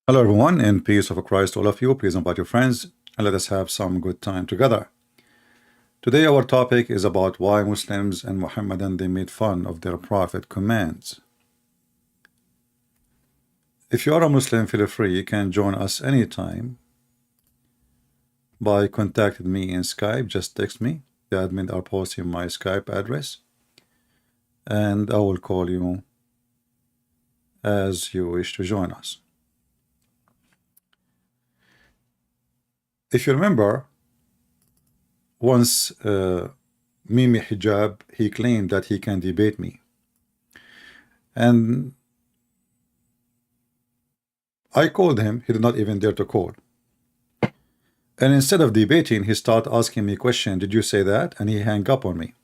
Hello everyone, and peace of Christ to all of you. Please invite your friends and let us have some good time together. Today our topic is about why Muslims and Muhammadan they made fun of their prophet commands. If you are a Muslim, feel free, you can join us anytime by contacting me in Skype. Just text me. The admin are posting my Skype address and I will call you as you wish to join us. If you remember, once Mimi Hijab, he claimed that he can debate me. And I called him, he did not even dare to call. And instead of debating, he started asking me question, did you say that? And he hung up on me.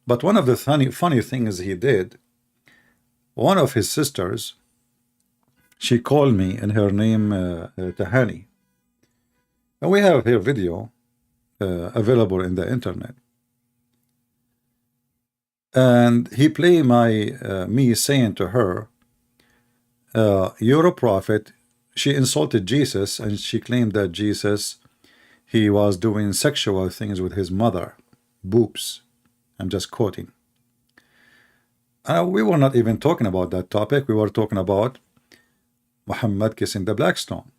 But one of the funny things he did, one of his sisters, she called me and her name Tahani. And we have her video available in the internet. And he played me saying to her, you're a prophet. She insulted Jesus and she claimed that Jesus, he was doing sexual things with his mother, boobs. I'm just quoting. We were not even talking about that topic. We were talking about Muhammad kissing the black stone.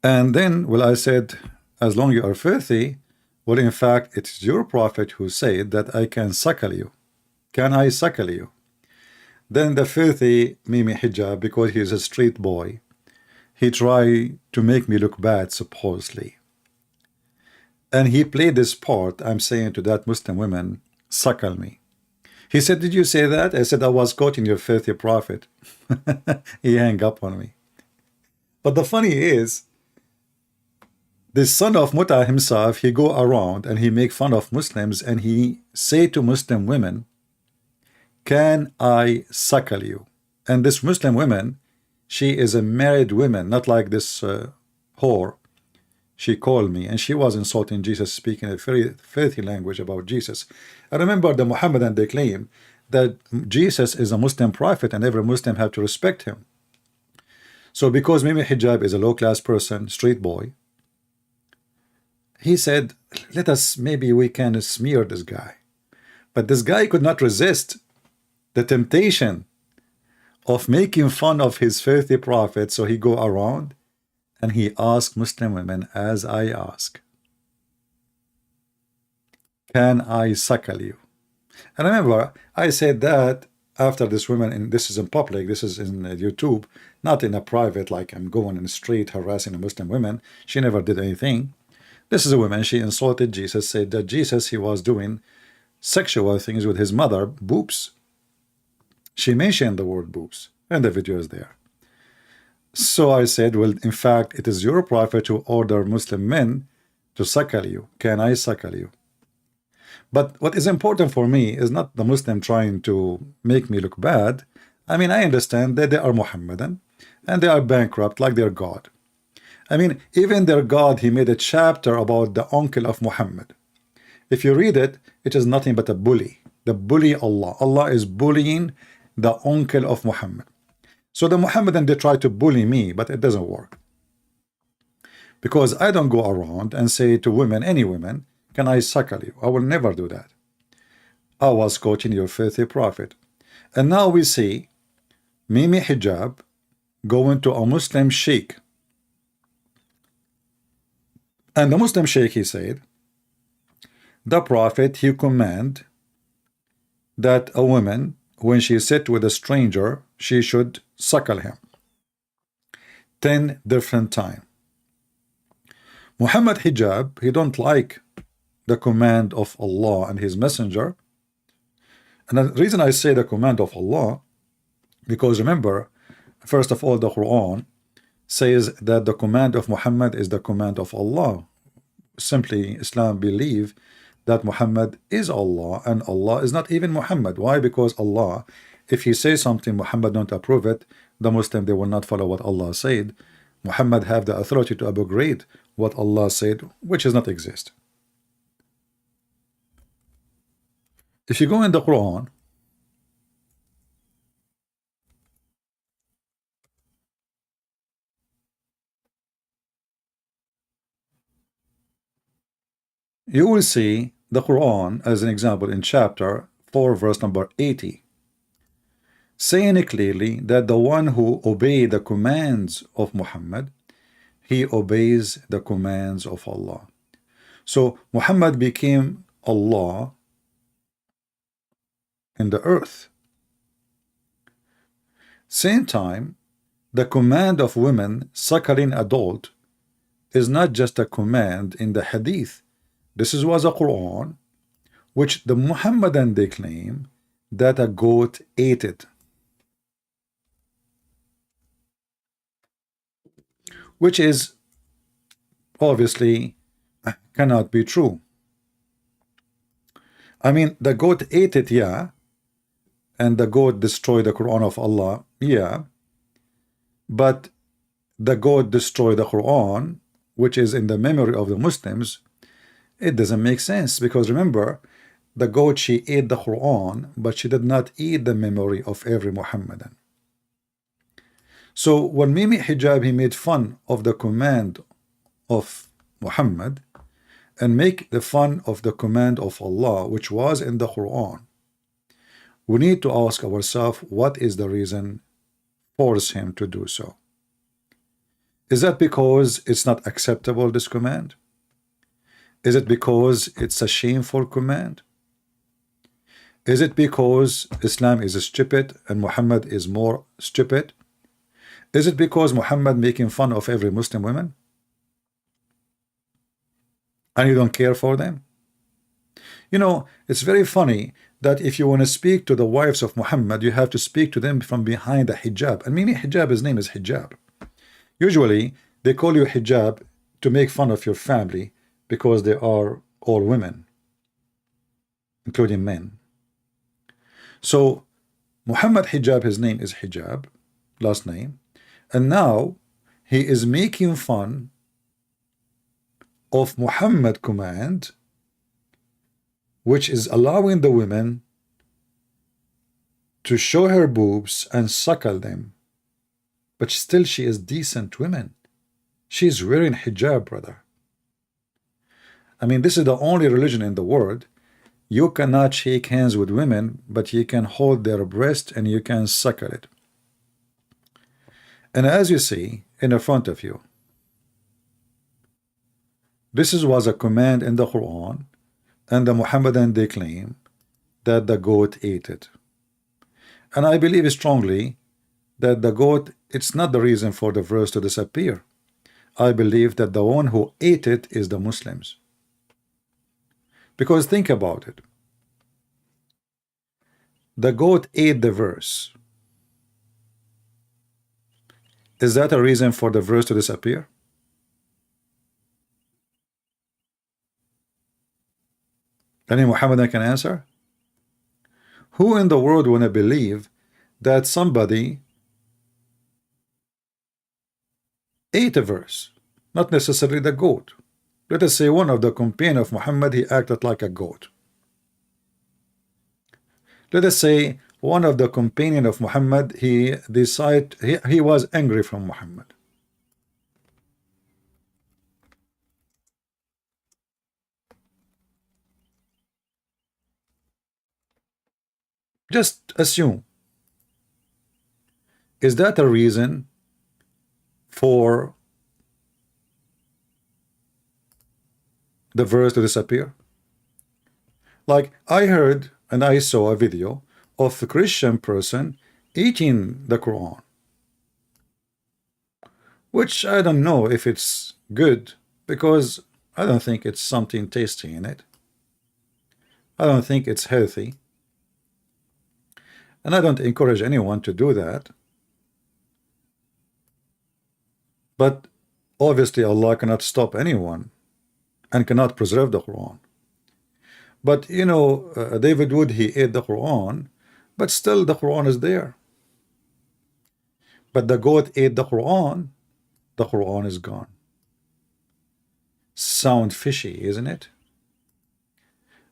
And then, well, I said, as long as you are filthy, well, in fact, it's your prophet who said that I can suckle you. Can I suckle you? Then the filthy Mimi Hijab, because he's a street boy, he tried to make me look bad, supposedly. And he played this part, I'm saying to that Muslim woman, suckle me. He said, did you say that? I said, I was quoting your filthy prophet. He hung up on me. But the funny is, the son of Muta himself, he go around and he make fun of Muslims and he say to Muslim women, can I suckle you? And this Muslim woman, she is a married woman, not like this whore. She called me and she was insulting Jesus, speaking a very filthy language about Jesus. I remember the Muhammadan, they claim that Jesus is a Muslim prophet and every Muslim have to respect him. So because Mimi Hijab is a low-class person, street boy, he said, let us, maybe we can smear this guy. But this guy could not resist the temptation of making fun of his filthy prophet, so he go around and he asked Muslim women, as I ask, can I suckle you? And remember, I said that after this woman, and this is in public, this is in YouTube, not in a private, like I'm going in the street harassing the Muslim women. She never did anything. This is a woman, she insulted Jesus, said that Jesus, he was doing sexual things with his mother, boobs. She mentioned the word boobs, and the video is there. So I said, well, in fact, it is your prophet who ordered Muslim men to suckle you. Can I suckle you? But what is important for me is not the Muslim trying to make me look bad. I mean, I understand that they are Muhammadan, and they are bankrupt like their God. I mean, even their God, he made a chapter about the uncle of Muhammad. If you read it, it is nothing but a bully. The bully Allah. Allah is bullying the uncle of Muhammad. So the Muhammadan, they try to bully me, but it doesn't work. Because I don't go around and say to women, any women, can I suckle you? I will never do that. I was quoting your filthy prophet. And now we see Mimi Hijab going to a Muslim sheikh. And the Muslim sheikh, he said, the prophet, he command that a woman, when she sit with a stranger, she should suckle him 10 different times. Muhammad Hijab, he don't like the command of Allah and his messenger. And the reason I say the command of Allah, because remember, first of all, the Quran says that the command of Muhammad is the command of Allah. Simply, Islam believe that Muhammad is Allah and Allah is not even Muhammad. Why? Because Allah, if he says something, Muhammad don't approve it, the Muslim, they will not follow what Allah said. Muhammad have the authority to abrogate what Allah said, which does not exist. If you go in the Quran, you will see the Quran as an example in chapter 4 verse number 80, saying clearly that the one who obeys the commands of Muhammad, he obeys the commands of Allah. So Muhammad became Allah in the earth. Same time, the command of women suckling adult is not just a command in the hadith. This was a Quran which the Muhammadan they claim that a goat ate it, which is obviously cannot be true. I mean, the goat ate it, yeah, and the goat destroyed the Quran of Allah, yeah, but the goat destroyed the Quran, which is in the memory of the Muslims. It doesn't make sense, because remember, the goat, she ate the Quran, but she did not eat the memory of every Muhammadan. So when Mimi Hijab, he made fun of the command of Muhammad and make the fun of the command of Allah, which was in the Quran, we need to ask ourselves, what is the reason force him to do so? Is that because it's not acceptable, this command? Is it because it's a shameful command? Is it because Islam is stupid and Muhammad is more stupid? Is it because Muhammad making fun of every Muslim woman and you don't care for them? You know, it's very funny that if you want to speak to the wives of Muhammad, you have to speak to them from behind the hijab. And Mimi Hijab, his name is Hijab. Usually, they call you Hijab to make fun of your family because they are all women, including men. So, Muhammad Hijab, his name is Hijab, last name, and now he is making fun of Muhammad command, which is allowing the women to show her boobs and suckle them, but still she is decent women. She's wearing hijab, brother. I mean, this is the only religion in the world. You cannot shake hands with women, but you can hold their breast and you can suckle it. And as you see in the front of you, this was a command in the Quran, and the Muhammadan they claim that the goat ate it. And I believe strongly that the goat, it's not the reason for the verse to disappear. I believe that the one who ate it is the Muslims. Because think about it. The goat ate the verse. Is that a reason for the verse to disappear? Any Muhammadan can answer? Who in the world want to believe that somebody ate a verse, not necessarily the goat? Let us say one of the companions of Muhammad, he acted like a goat. Let us say one of the companions of Muhammad, he was angry from Muhammad. Just assume. Is that a reason for the verse to disappear? Like, I heard and I saw a video of a Christian person eating the Quran, which I don't know if it's good, because I don't think it's something tasty in it. I don't think it's healthy. And I don't encourage anyone to do that. But obviously Allah cannot stop anyone and cannot preserve the Quran. But you know, David Wood, he ate the Quran, but still the Quran is there. But the goat ate the Quran is gone. Sound fishy, isn't it?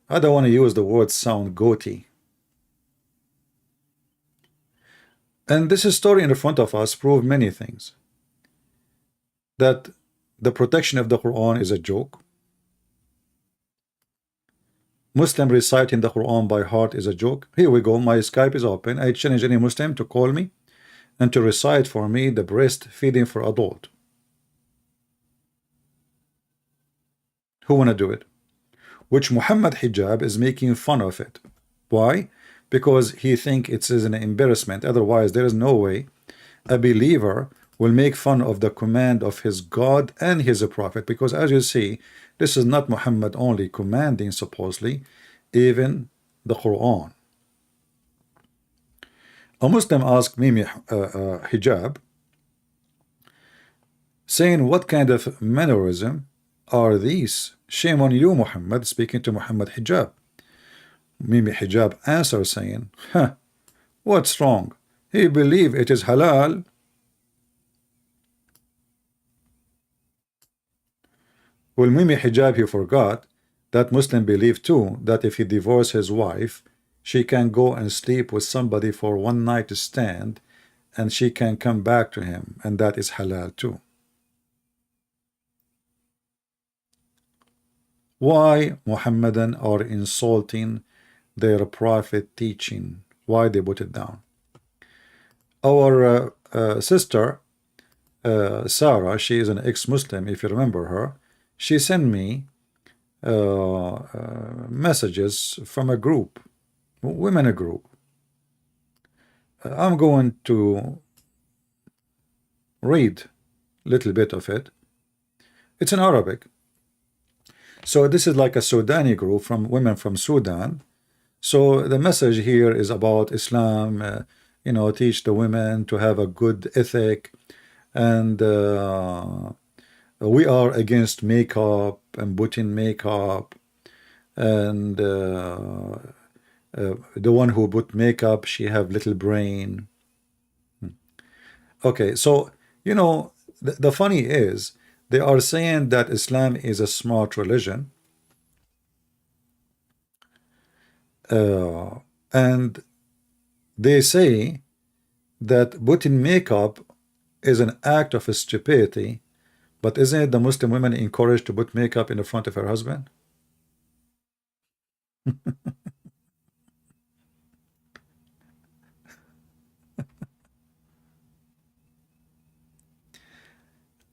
I don't want to use the word sound goaty. And this story in front of us proves many things. That the protection of the Quran is a joke. Muslim reciting the Quran by heart is a joke. Here we go. My Skype is open. I challenge any Muslim to call me and to recite for me the breastfeeding for adult. Who wanna do it? Which Muhammad Hijab is making fun of it. Why? Because he think it is an embarrassment. Otherwise, there is no way a believer will make fun of the command of his God and his prophet. Because as you see, this is not Muhammad only commanding, supposedly, even the Quran. A Muslim asked Mimi Hijab, saying, what kind of mannerism are these? Shame on you, Muhammad, speaking to Muhammad Hijab. Mimi Hijab answers saying, huh, what's wrong? He believe it is halal. Well, Mimi Hijab, he forgot that Muslim believe too that if he divorces his wife, she can go and sleep with somebody for one night stand and she can come back to him, and that is halal too. Why Muhammadan are insulting their prophet teaching? Why they put it down? Our sister Sarah, she is an ex-Muslim, if you remember her. She sent me messages from a group, women group. I'm going to read a little bit of it. It's in Arabic. So this is like a Sudani group from women from Sudan. So the message here is about Islam, you know, teach the women to have a good ethic, and we are against makeup and putting makeup, and the one who put makeup, she have little brain. Okay, so you know, the funny is they are saying that Islam is a smart religion, and they say that putting makeup is an act of stupidity. But isn't it the Muslim women encouraged to put makeup in the front of her husband?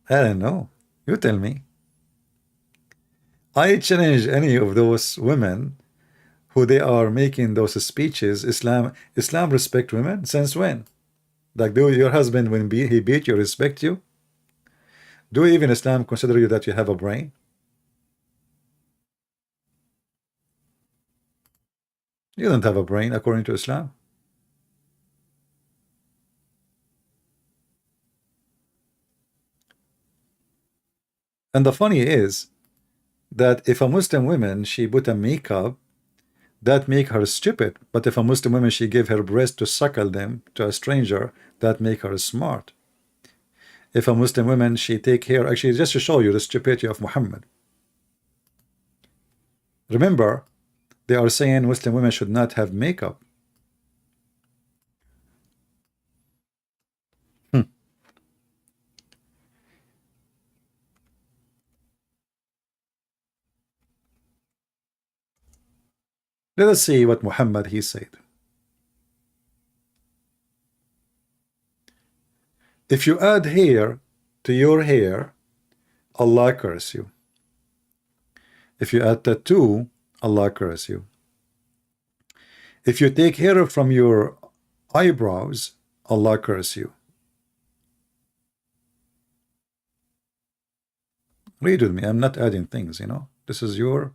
I don't know. You tell me. I challenge any of those women who they are making those speeches. Islam respect women? Since when? Like, do your husband, when he beat you, respect you? Do even Islam consider you that you have a brain? You don't have a brain according to Islam. And the funny is that if a Muslim woman, she put a makeup, that make her stupid. But if a Muslim woman, she give her breast to suckle them to a stranger, that make her smart. If a Muslim woman, she take care, actually, just to show you the stupidity of Muhammad. Remember, they are saying Muslim women should not have makeup. Let us see what Muhammad he said. If you add hair to your hair, Allah curse you. If you add tattoo, Allah curse you. If you take hair from your eyebrows, Allah curse you. Read with me. I'm not adding things, you know. This is your,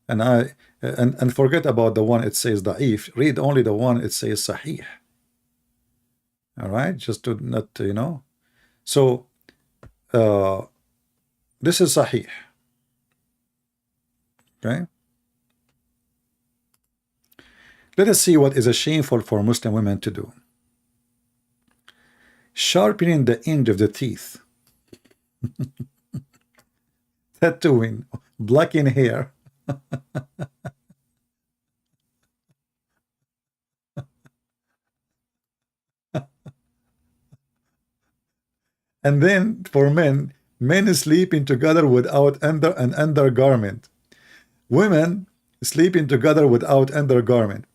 and forget about the one it says da'if. Read only the one it says sahih. All right, just to not, you know. So this is sahih. Okay. Let us see what is a shameful for Muslim women to do. Sharpening the end of the teeth. Tattooing, blacking hair. And then for men sleeping together without an undergarment. Women sleeping together without undergarment.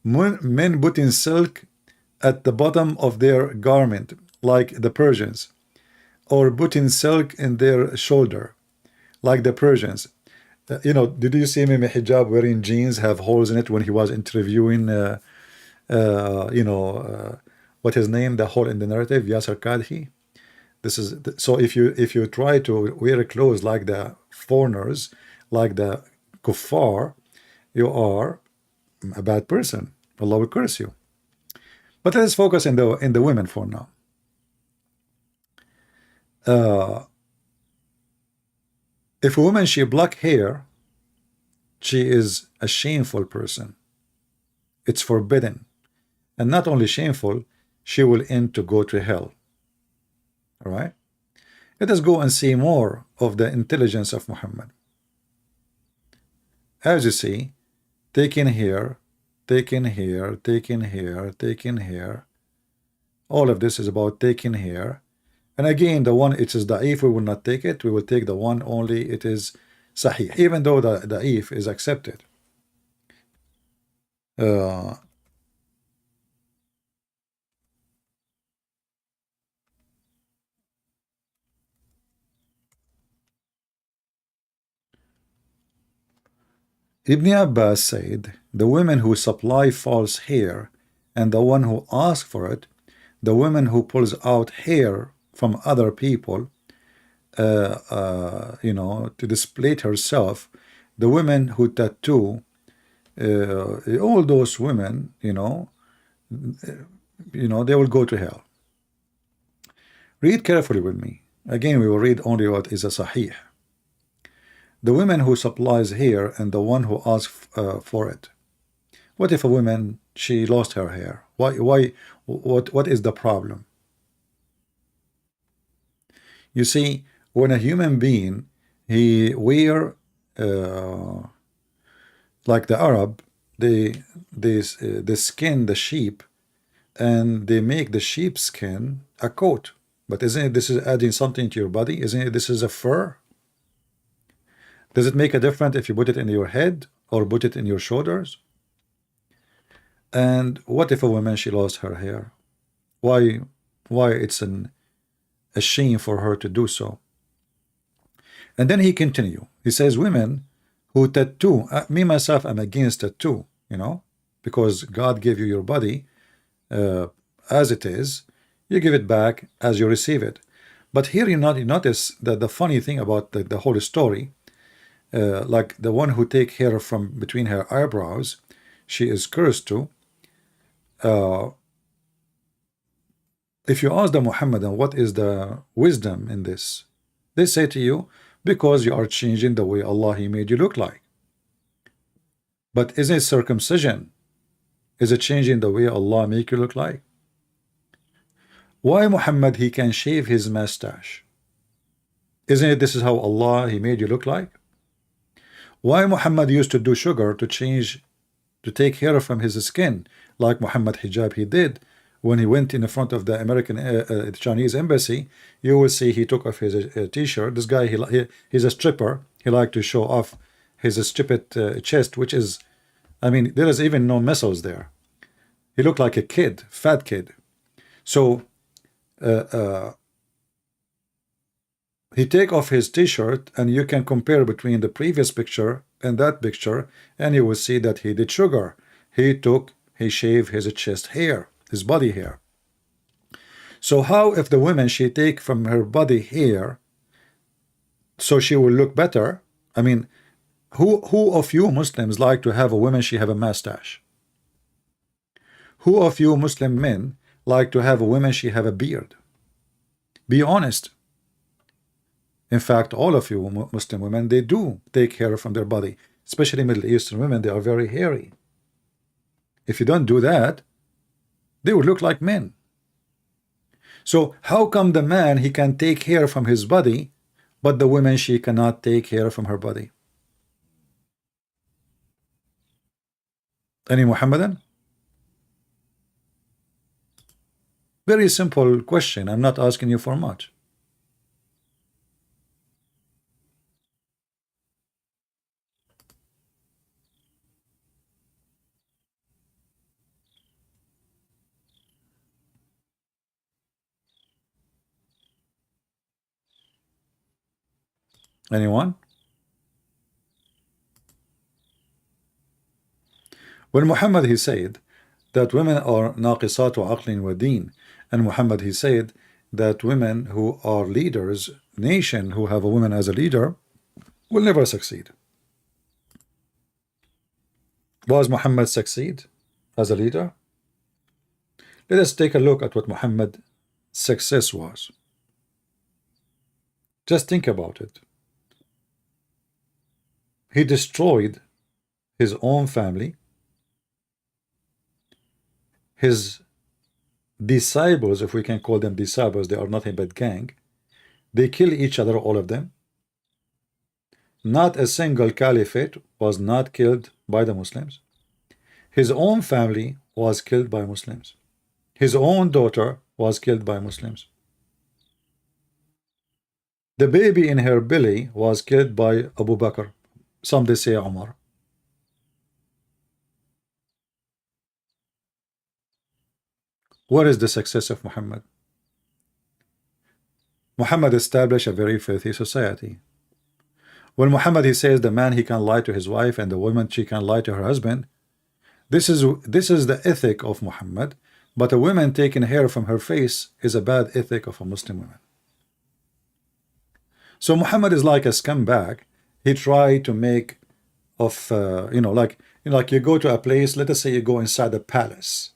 Men putting silk at the bottom of their garment, like the Persians, or putting silk in their shoulder, like the Persians. Did you see Mimi Hijab wearing jeans have holes in it when he was interviewing, what his name, the hole in the narrative, Yasser Kadhi? This is so if you try to wear clothes like the foreigners, like the kuffar, you are a bad person. Allah will curse you. But let's focus in the women for now. If a woman she black hair, she is a shameful person. It's forbidden, and not only shameful, she will end to go to hell. All right. Let us go and see more of the intelligence of Muhammad. As you see, taken here, taken here, taken here, taken here. All of this is about taking here. And again, the one it is da'if, we will not take it. We will take the one only it is sahih, even though the da'if is accepted. Ibn Abbas said, the women who supply false hair and the one who asks for it, the woman who pulls out hair from other people, to display herself, the women who tattoo, all those women, they will go to hell. Read carefully with me. Again, we will read only what is a sahih. The woman who supplies hair and the one who asks for it. What if a woman, she lost her hair? What is the problem? You see, when a human being, he wear like the Arab, they skin the sheep and they make the sheep skin a coat. But isn't it this is adding something to your body? Isn't it this is a fur? Does it make a difference if you put it in your head or put it in your shoulders? And what if a woman, she lost her hair? Why it's a shame for her to do so? And then he continue. He says, women who tattoo, me myself, I'm against tattoo, because God gave you your body as it is. You give it back as you receive it. But here you notice that the funny thing about the whole story, like the one who take hair from between her eyebrows, she is cursed to. If you ask the Muhammadan what is the wisdom in this, they say to you, because you are changing the way Allah He made you look like. But isn't it circumcision? Is it changing the way Allah make you look like? Why Muhammad he can shave his mustache? Isn't it this is how Allah He made you look like? Why Muhammad used to do sugar to take hair from his skin, like Muhammad Hijab he did when he went in the front of the American Chinese embassy? You will see he took off his t-shirt. This guy he's a stripper. He liked to show off his stripped chest, which is, I mean, there is even no muscles there. He looked like a kid, fat kid. So he take off his t-shirt and you can compare between the previous picture and that picture, and you will see that he did sugar. He shaved his chest hair, his body hair. So how if the woman she take from her body hair so she will look better? I mean, who of you Muslims like to have a woman she have a mustache? Who of you Muslim men like to have a woman she have a beard? Be honest. In fact, all of you Muslim women, they do take hair from their body, especially Middle Eastern women. They are very hairy. If you don't do that, they would look like men. So how come the man he can take hair from his body, but the woman she cannot take hair from her body? Any Muhammadan? Very simple question. I'm not asking you for much. Anyone? When Muhammad he said that women are naqisat wa aqlin wa deen, and Muhammad he said that women who are leaders, nation who have a woman as a leader, will never succeed. Was Muhammad succeed as a leader? Let us take a look at what Muhammad's success was. Just think about it. He destroyed his own family. His disciples, if we can call them disciples, they are nothing but gang. They kill each other, all of them. Not a single caliphate was not killed by the Muslims. His own family was killed by Muslims. His own daughter was killed by Muslims. The baby in her belly was killed by Abu Bakr. Some they say Umar. What is the success of Muhammad? Muhammad established a very filthy society. When Muhammad he says the man he can lie to his wife and the woman she can lie to her husband, this is the ethic of Muhammad. But a woman taking hair from her face is a bad ethic of a Muslim woman. So Muhammad is like a scumbag. He tried to make of like you go to a place. Let us say you go inside a palace,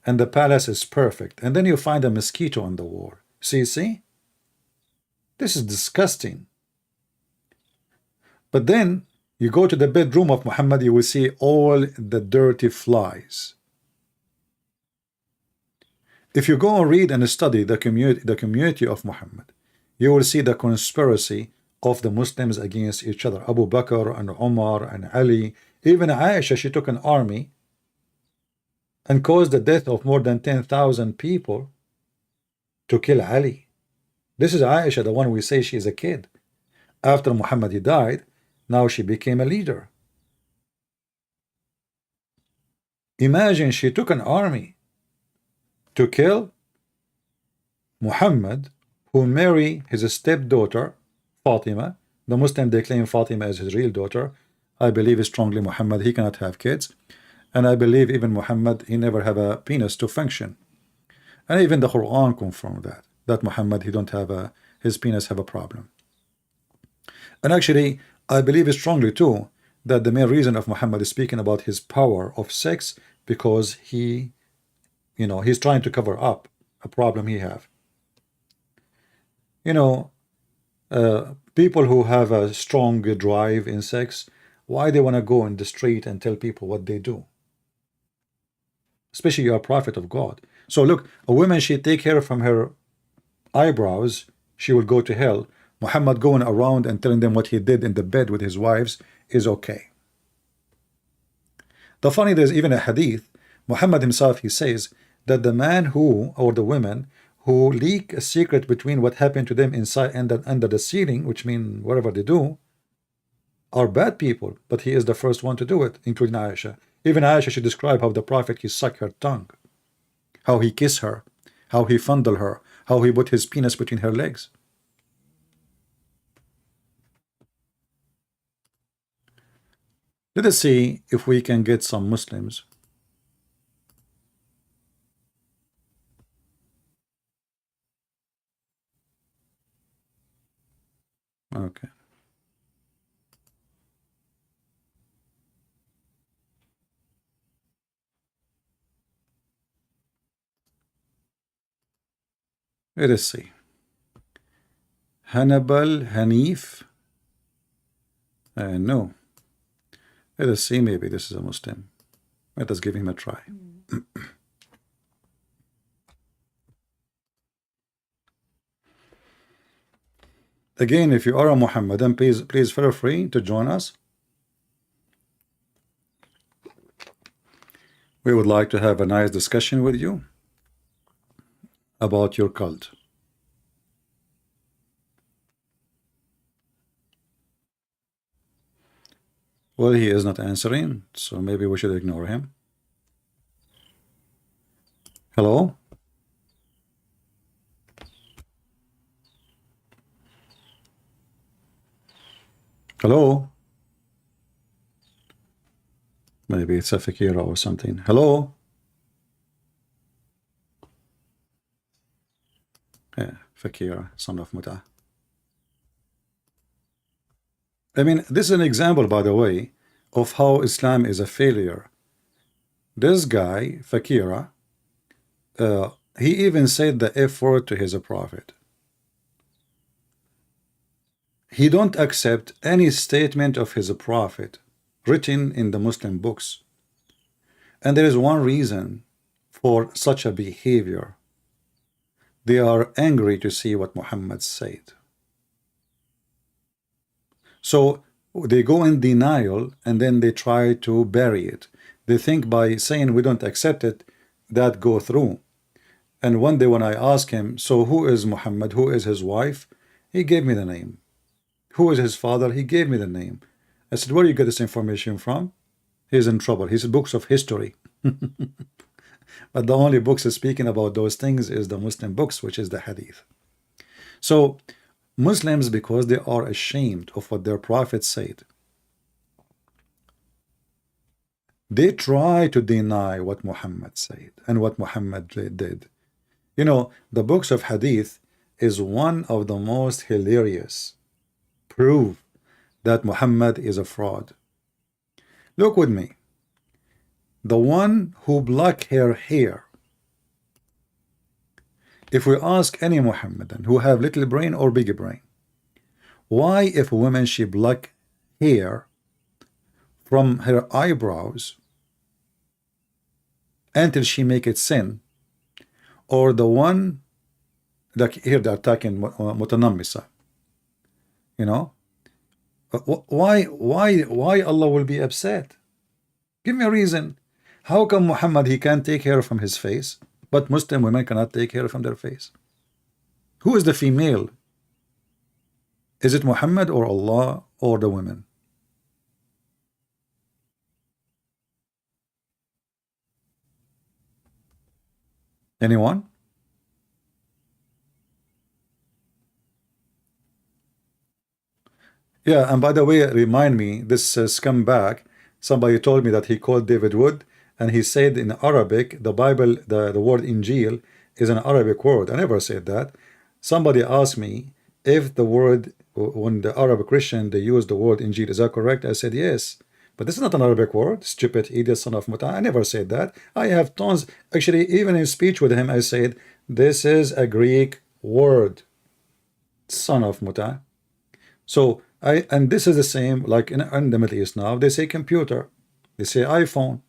and the palace is perfect, and then you find a mosquito on the wall. See, this is disgusting. But then you go to the bedroom of Muhammad, you will see all the dirty flies. If you go and read and study the community of Muhammad, you will see the conspiracy of the Muslims against each other. Abu Bakr and Umar and Ali, even Aisha, she took an army and caused the death of more than 10,000 people to kill Ali. This is Aisha, the one we say she is a kid. After Muhammad he died, now she became a leader. Imagine she took an army to kill Muhammad, who married his stepdaughter Fatima. The Muslim, they claim Fatima as his real daughter. I believe strongly Muhammad he cannot have kids, and I believe even Muhammad he never have a penis to function. And even the Quran confirmed that Muhammad he don't have his penis have a problem. And actually I believe strongly too that the main reason of Muhammad is speaking about his power of sex, because he he's trying to cover up a problem he have. People who have a strong drive in sex, why they want to go in the street and tell people what they do? Especially you are a prophet of God. So look, a woman, she take hair from her eyebrows, she will go to hell. Muhammad going around and telling them what he did in the bed with his wives is okay. The funny, there's even a hadith. Muhammad himself, he says that the man who, or the women who leak a secret between what happened to them inside and under the ceiling, which means whatever they do, are bad people. But he is the first one to do it, including Aisha. Even Aisha should describe how the prophet he sucked her tongue, how he kissed her, how he fondled her, how he put his penis between her legs. Let us see if we can get some Muslims. Okay. Let us see. Hannibal Hanif. No. Let us see, maybe this is a Muslim. Let us give him a try. Again, if you are a Muhammadan, please feel free to join us. We would like to have a nice discussion with you about your cult. Well, he is not answering, so maybe we should ignore him. Hello? Hello? Maybe it's a fakira or something. Hello? Yeah, fakira, son of Muta. I mean, this is an example, by the way, of how Islam is a failure. This guy, Fakira, uh, he even said the F word to his prophet. He don't accept any statement of his prophet written in the Muslim books. And there is one reason for such a behavior. They are angry to see what Muhammad said. So they go in denial and then they try to bury it. They think by saying we don't accept it, that go through. And one day when I asked him, so who is Muhammad? Who is his wife? He gave me the name. Who is his father? He gave me the name. I said, where do you get this information from? He's in trouble. He said, books of history. But the only books speaking about those things is the Muslim books, which is the Hadith. So Muslims, because they are ashamed of what their prophet said, they try to deny what Muhammad said and what Muhammad did. You know, the books of Hadith is one of the most hilarious proof that Muhammad is a fraud. Look with me. The one who black her hair. If we ask any Muhammadan who have little brain or big brain, why if a woman she black hair from her eyebrows until she make it sin, or the one like here they're talking mutanammisa, you know, why Allah will be upset? Give me a reason. How come Muhammad he can't take hair from his face, but Muslim women cannot take hair from their face? Who is the female? Is it Muhammad or Allah or the women? Anyone? Yeah, and by the way, remind me, this scumbag, somebody told me that he called David Wood, and he said in Arabic, the Bible, the word Injil is an Arabic word. I never said that. Somebody asked me if the word, when the Arab Christian, they use the word Injil, is that correct? I said yes. But this is not an Arabic word, stupid idiot, son of Muta. I never said that. I have tons, actually, even in speech with him, I said, this is a Greek word, son of Muta. So, and this is the same, like in the Middle East now, they say computer, they say iPhone,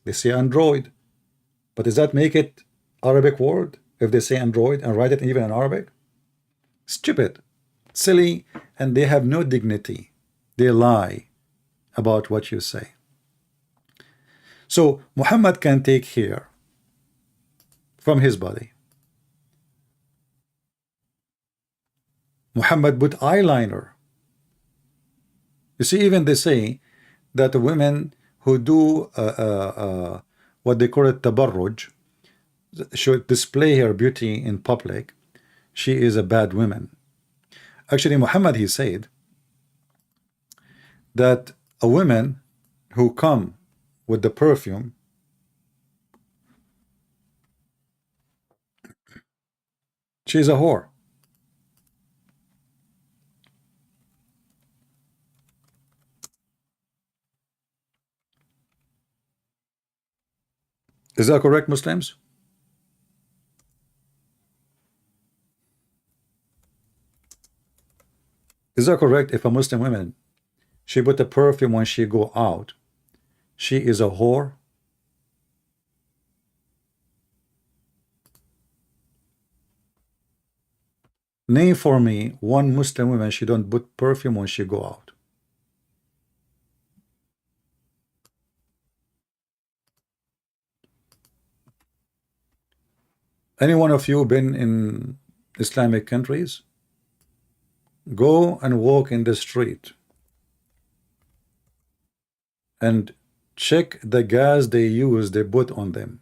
they say Android. But does that make it Arabic word if they say Android and write it even in Arabic? Stupid, silly, and they have no dignity. They lie about what you say. So Muhammad can take hair from his body. Muhammad put eyeliner. You see, even they say that the women who do what they call it tabarruj should display her beauty in public. She is a bad woman. Actually, Muhammad, he said that a woman who come with the perfume, she's a whore. Is that correct, Muslims? Is that correct? If a Muslim woman, she put the perfume when she go out, she is a whore? Name for me one Muslim woman she don't put perfume when she go out. Any one of you been in Islamic countries? Go and walk in the street and check the gas they use, they put on them.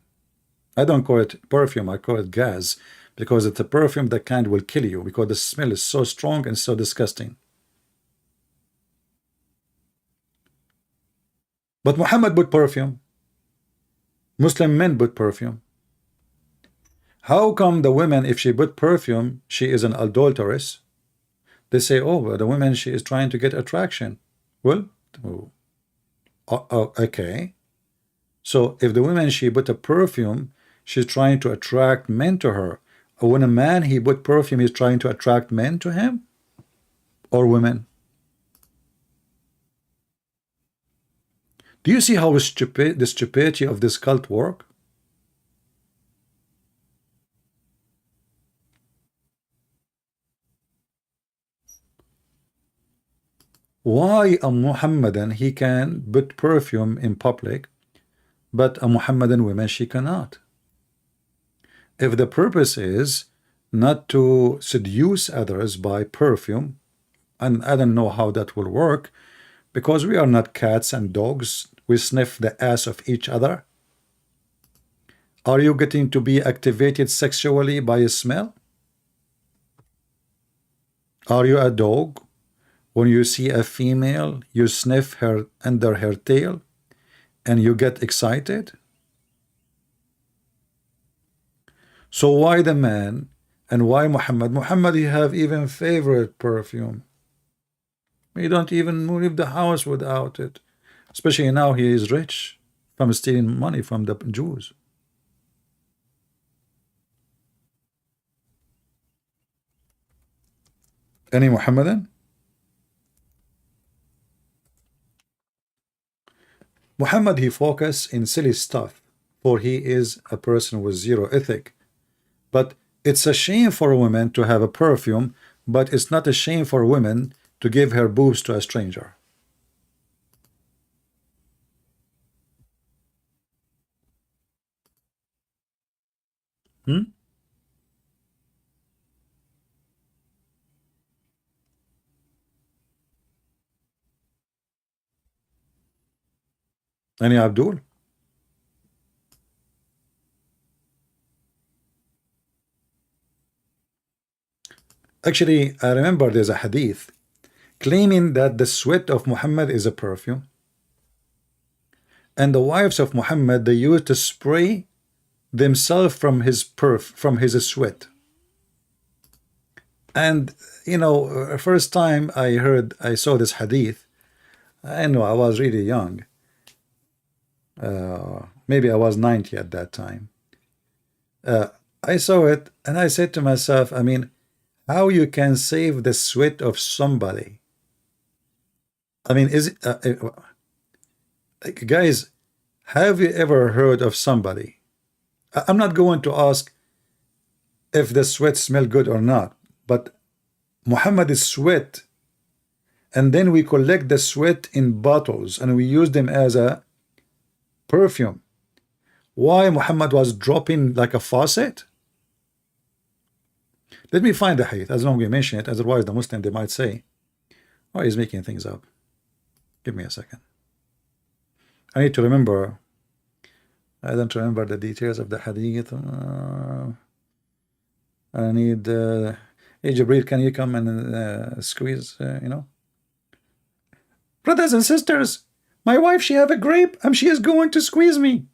I don't call it perfume, I call it gas, because it's a perfume that kind will kill you because the smell is so strong and so disgusting. But Muhammad put perfume. Muslim men put perfume. How come the women, if she put perfume, she is an adulteress? They say, oh, well, the woman, she is trying to get attraction. Well, oh, okay. So if the woman, she put a perfume, she's trying to attract men to her. When a man, he put perfume, he's trying to attract men to him or women. Do you see how stupid the stupidity of this cult work? Why a Muhammadan, he can put perfume in public, but a Muhammadan woman, she cannot? If the purpose is not to seduce others by perfume, and I don't know how that will work, because we are not cats and dogs, we sniff the ass of each other. Are you getting to be activated sexually by a smell? Are you a dog? When you see a female, you sniff her under her tail and you get excited? So why the man and why Muhammad? Muhammad, he have even favorite perfume. He don't even leave the house without it. Especially now he is rich from stealing money from the Jews. Any Muhammadan? Muhammad, he focus in silly stuff, for he is a person with zero ethic. But it's a shame for a woman to have a perfume, but it's not a shame for a woman to give her boobs to a stranger. Any Abdul? Actually, I remember there's a hadith claiming that the sweat of Muhammad is a perfume, and the wives of Muhammad, they used to spray themselves from his from his sweat. And you know, first time I saw this hadith, I know I was really young. Maybe I was 90 at that time. I saw it and I said to myself, I mean, how you can save the sweat of somebody? I mean, is it, guys, have you ever heard of somebody? I'm not going to ask if the sweat smell good or not, but Muhammad is sweat, and then we collect the sweat in bottles and we use them as a perfume. Why Muhammad was dropping like a faucet? Let me find the hadith, as long as we mention it, otherwise the Muslim, they might say, oh, he's making things up. Give me a second. I need to remember. I don't remember the details of the hadith. I need hey Jibril, can you come and squeeze, you know? Brothers and sisters, my wife, she have a grape and she is going to squeeze me.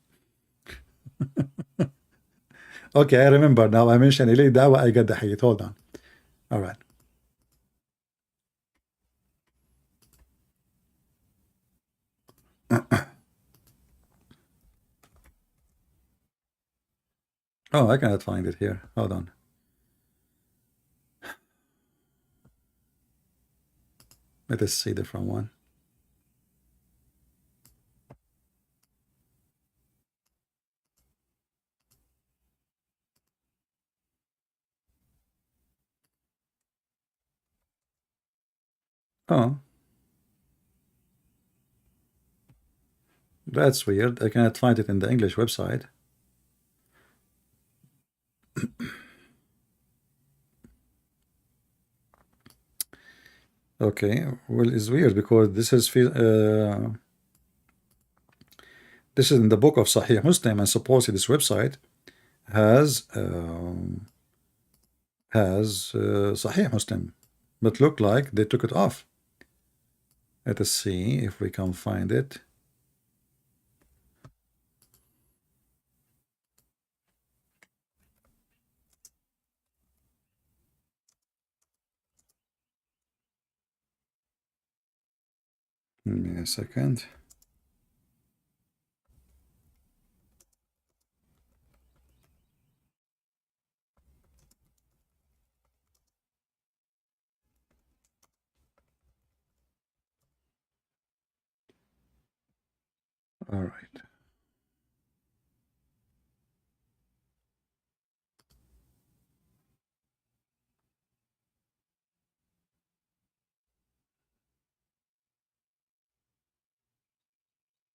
Okay, I remember now. I mentioned Ilay Dawa, I got the hadith. Hold on. All right. Oh, I cannot find it here. Hold on. Let us see the from one. Oh, that's weird. I cannot find it in the English website. Okay, well, it's weird because this is in the book of Sahih Muslim, and supposedly this website has Sahih Muslim, but look like they took it off. Let us see if we can find it. Give me a second. All right.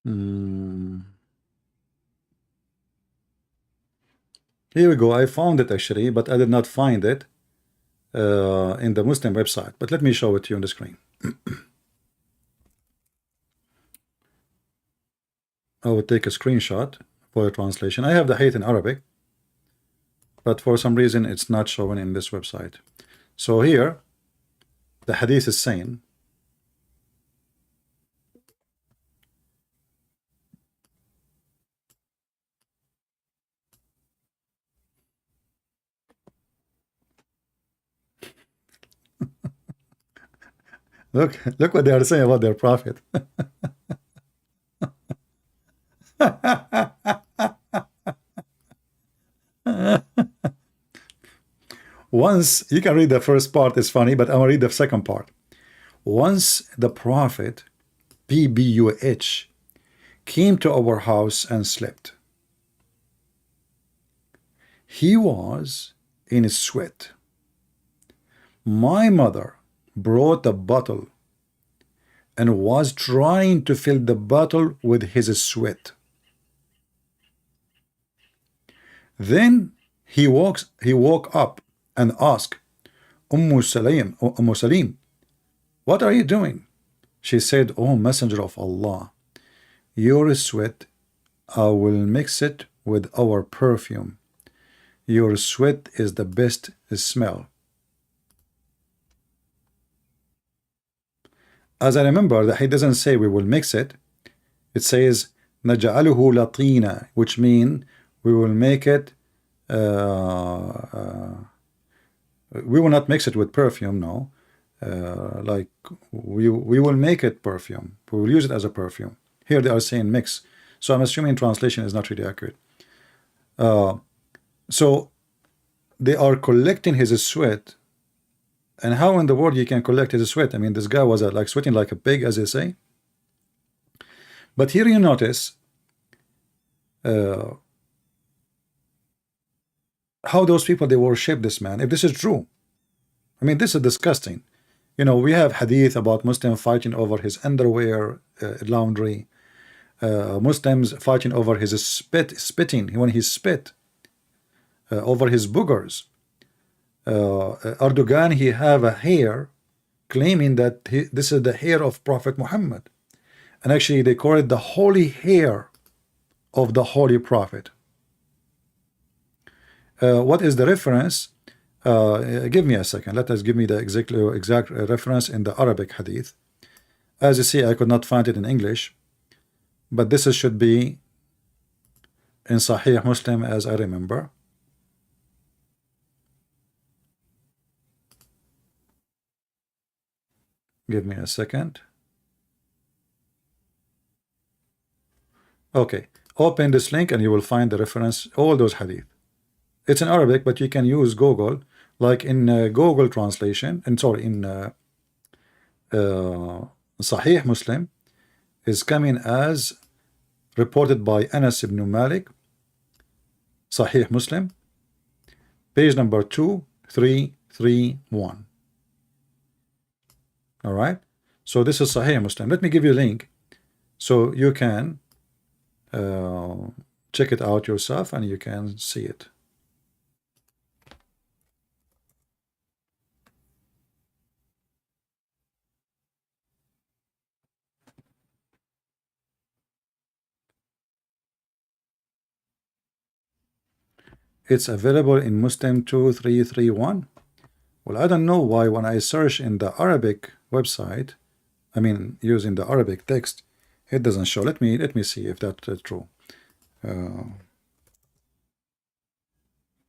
Hmm. Here we go. I found it actually, but I did not find it in the Muslim website. But let me show it to you on the screen. I will take a screenshot for the translation. I have the hadith in Arabic, but for some reason it's not showing in this website. So here, the hadith is saying, look what they are saying about their prophet. Once, you can read the first part, it's funny, but I'm gonna read the second part. Once the prophet, PBUH, came to our house and slept. He was in a sweat. My mother brought a bottle and was trying to fill the bottle with his sweat. Then he woke up and asked, Ummu Salim, what are you doing? She said, O Messenger of Allah, your sweat, I will mix it with our perfume. Your sweat is the best smell. As I remember, that he doesn't say we will mix it. It says نجعله لطينا, which means we will make it. We will not mix it with perfume, no. Like we will make it perfume. We will use it as a perfume. Here they are saying mix, so I'm assuming translation is not really accurate. So they are collecting his sweat. And how in the world you can collect his sweat? I mean, this guy was like sweating like a pig, as they say. But here you notice how those people, they worship this man. If this is true, I mean, this is disgusting. You know, we have hadith about Muslims fighting over his underwear, laundry, Muslims fighting over his spitting when he spit, over his boogers. Erdogan, he have a hair claiming that this is the hair of Prophet Muhammad, and actually they call it the holy hair of the holy prophet. What is the reference? Give me a second. Let us give me the exact reference in the Arabic hadith. As you see, I could not find it in English, but this should be in Sahih Muslim, as I remember. Give me a second. Okay, open this link and you will find the reference, all those hadith. It's in Arabic, but you can use Google, like in Google translation, and sorry, in Sahih Muslim is coming as reported by Anas ibn Malik, Sahih Muslim, page number 2331. All right, so this is Sahih Muslim. Let me give you a link so you can check it out yourself and you can see it. It's available in Muslim 2331. Well, I don't know why when I search in the Arabic website, I mean using the Arabic text, it doesn't show. Let me see if that's true.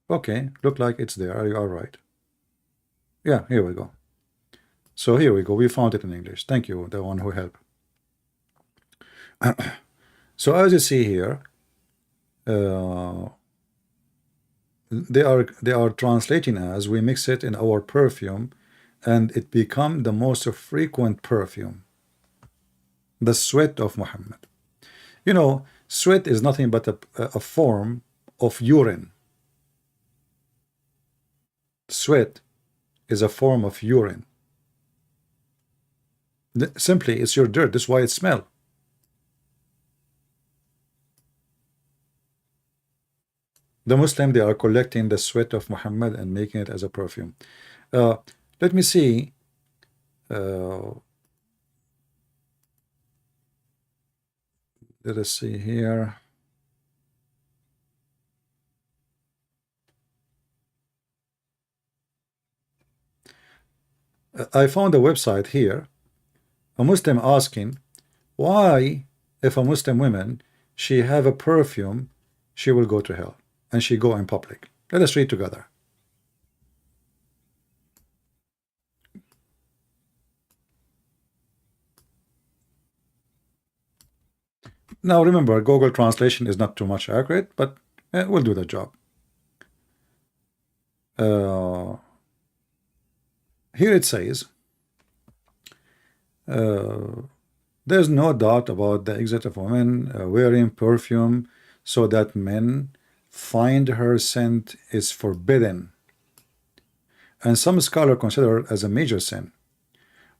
Okay, look like it's there. You are right. Yeah, here we go. So here we go. We found it in English. Thank you, the one who helped. So as you see here, uh, they are translating as we mix it in our perfume and it become the most frequent perfume, the sweat of Muhammad. You know, sweat is nothing but a form of urine. Sweat is a form of urine. Simply, it's your dirt. That's why it smells. The Muslim, they are collecting the sweat of Muhammad and making it as a perfume. Uh, let me see. Uh, let us see here. I found a website here. A Muslim asking why, if a Muslim woman she have a perfume, she will go to hell and she go in public. Let us read together. Now remember, Google translation is not too much accurate, but we'll do the job. Here it says, there's no doubt about the exit of women wearing perfume so that men find her scent is forbidden. And some scholars consider it as a major sin.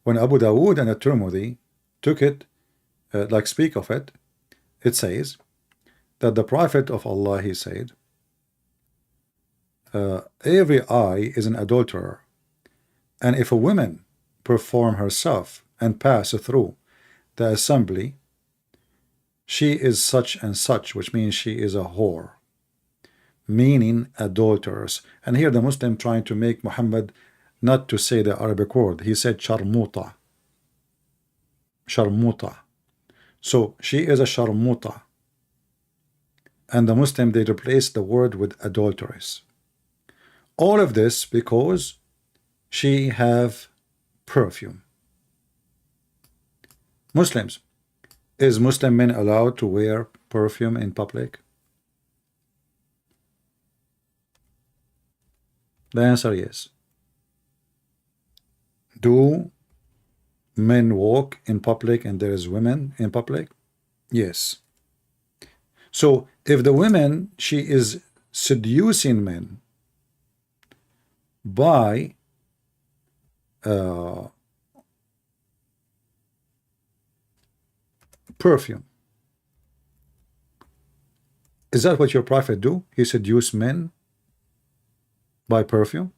When Abu Dawood and At-Tirmidhi took it, like speak of it, it says that the Prophet of Allah, he said, every eye is an adulterer, and if a woman perform herself and pass through the assembly, she is such and such, which means she is a whore, meaning adulterers. And here the Muslim trying to make Muhammad not to say the Arabic word. He said sharmuta. Sharmuta. So she is a sharmuta. And the Muslim, they replace the word with adulteress. All of this because she have perfume. Muslims, is Muslim men allowed to wear perfume in public? The answer is. Do men walk in public and there is women in public? Yes. So if the woman, she is seducing men by perfume, is that what your prophet do? He seduced men by perfume?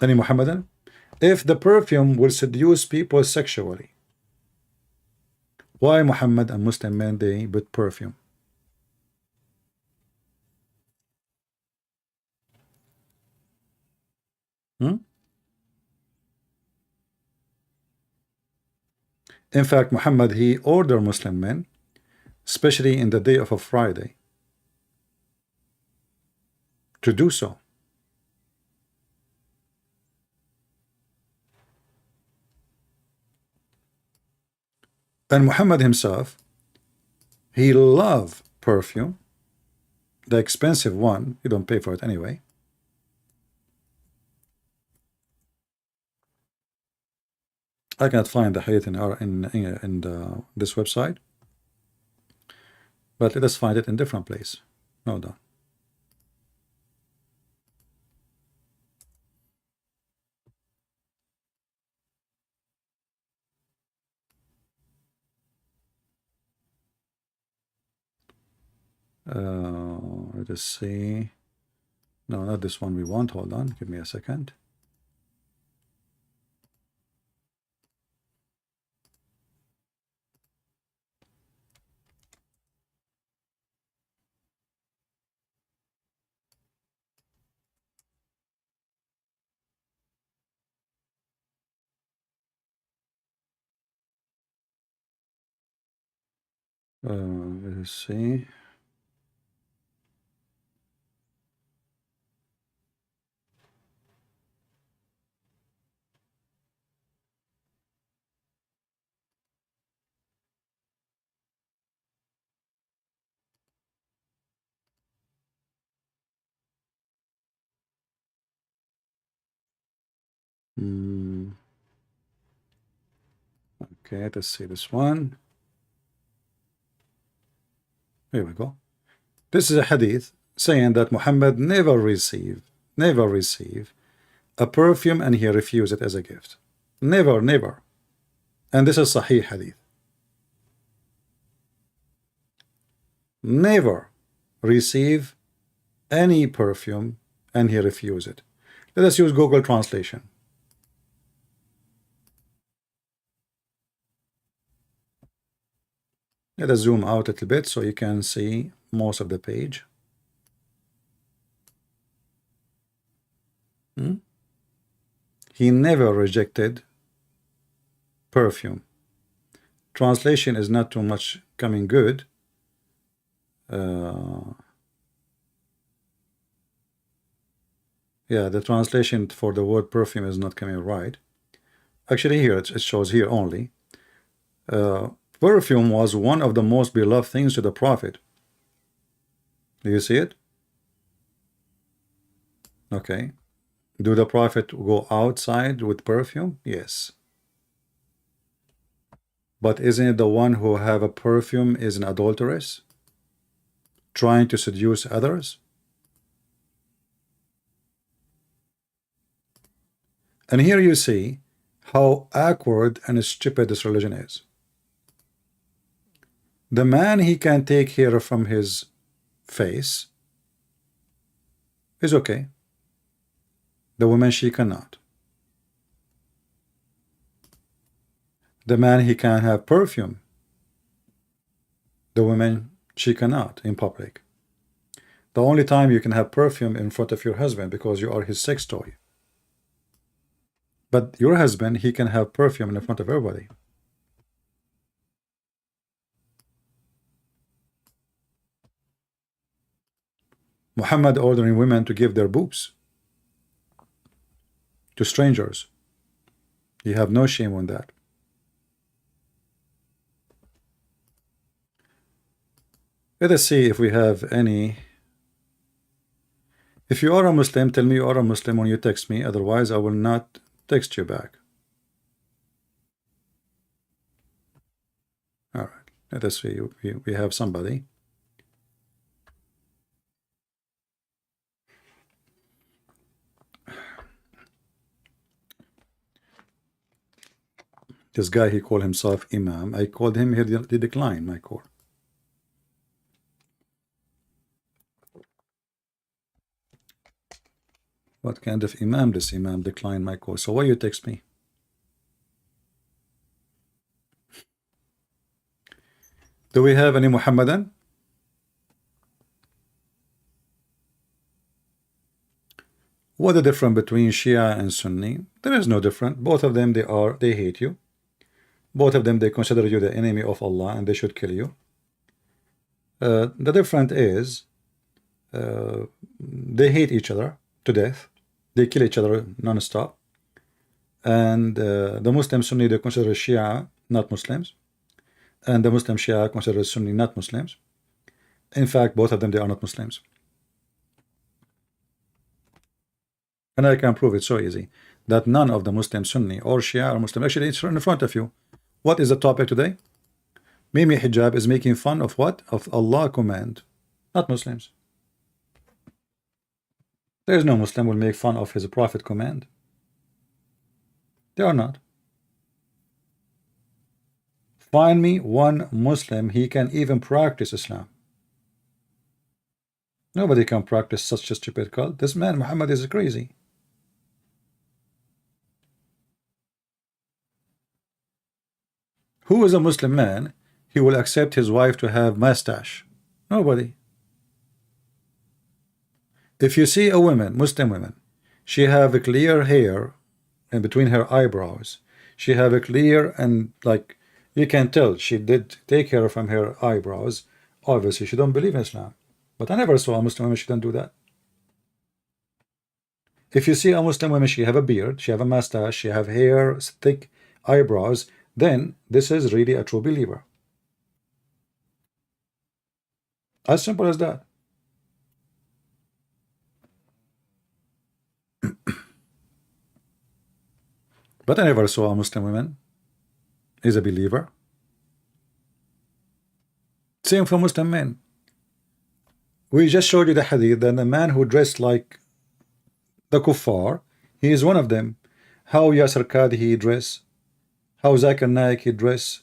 Any Muhammadan? If the perfume will seduce people sexually, why Muhammad and Muslim men they put perfume? Hmm? In fact, Muhammad, he ordered Muslim men, especially in the day of a Friday, to do so. And Muhammad himself, he loved perfume, the expensive one. You don't pay for it anyway. I cannot find the hadith in this website, but let us find it in different place. Hold on. Let us see. No, not this one we want. Hold on. Give me a second. Let us see. Mm, okay, let's see this one. Here we go. This is a hadith saying that Muhammad never receive a perfume and he refused it as a gift. Never, never. And this is Sahih hadith. Never receive any perfume and he refused it. Let us use Google translation. Let us zoom out a little bit so you can see most of the page. He never rejected perfume. Translation is not too much coming good. Yeah, the translation for the word perfume is not coming right. Actually, here it shows here only. Perfume was one of the most beloved things to the Prophet. Do you see it? Okay. Do the Prophet go outside with perfume? Yes. But isn't it the one who have a perfume is an adulteress? Trying to seduce others? And here you see how awkward and stupid this religion is. The man, he can take hair from his face is okay. The woman, she cannot. The man, he can have perfume. The woman, she cannot in public. The only time you can have perfume in front of your husband because you are his sex toy. But your husband, he can have perfume in front of everybody. Muhammad ordering women to give their boobs to strangers. You have no shame on that. Let us see if we have any. If you are a Muslim, tell me you are a Muslim when you text me. Otherwise, I will not text you back. All right. Let us see. We have somebody. This guy, he called himself Imam. I called him, he declined my call. What kind of Imam? This Imam declined my call. So why you text me? Do we have any Muhammadan? What the difference between Shia and Sunni? There is no difference. Both of them, they hate you. Both of them, they consider you the enemy of Allah and they should kill you. The difference is they hate each other to death. They kill each other non-stop. And the Muslim Sunni, they consider Shia not Muslims. And the Muslim Shia consider Sunni not Muslims. In fact, both of them, they are not Muslims. And I can prove it so easy that none of the Muslim Sunni or Shia are Muslim. Actually, it's in front of you. What is the topic today? Mimi Hijab is making fun of what? Of Allah command, not Muslims. There is no Muslim will make fun of his Prophet command. They are not. Find me one Muslim, he can even practice Islam. Nobody can practice such a stupid cult. This man, Muhammad, is crazy. Who is a Muslim man? He will accept his wife to have mustache. Nobody. If you see a woman, Muslim woman, she have a clear hair in between her eyebrows. She have a clear and like you can tell she did take hair from her eyebrows. Obviously, she don't believe in Islam. But I never saw a Muslim woman she don't do that. If you see a Muslim woman, she have a beard, she have a mustache, she have hair, thick eyebrows, then this is really a true believer. As simple as that. But I never saw a Muslim woman is a believer. Same for Muslim men. We just showed you the hadith that the man who dressed like the kuffar, he is one of them. How Yasir Qadhi he dress, how Zakir Naik he dress,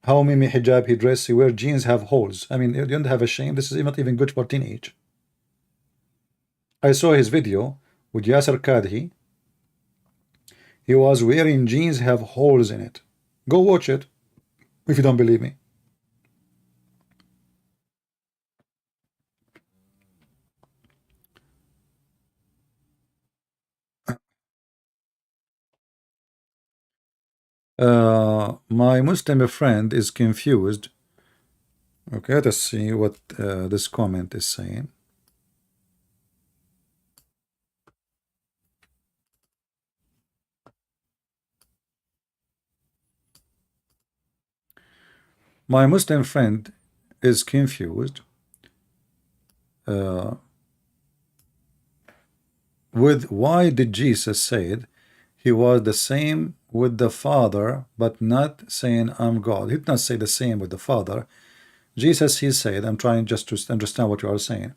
how Mimi Hijab he dress. He wear jeans have holes. I mean, you don't have a shame. This is not even good for teenage. I saw his video with Yasir Qadhi. He was wearing jeans have holes in it. Go watch it if you don't believe me. My Muslim friend is confused. Okay, let's see what this comment is saying. My Muslim friend is confused with why did Jesus said he was the same with the Father, but not saying I'm God. He did not say the same with the Father. Jesus, he said, I'm trying just to understand what you are saying.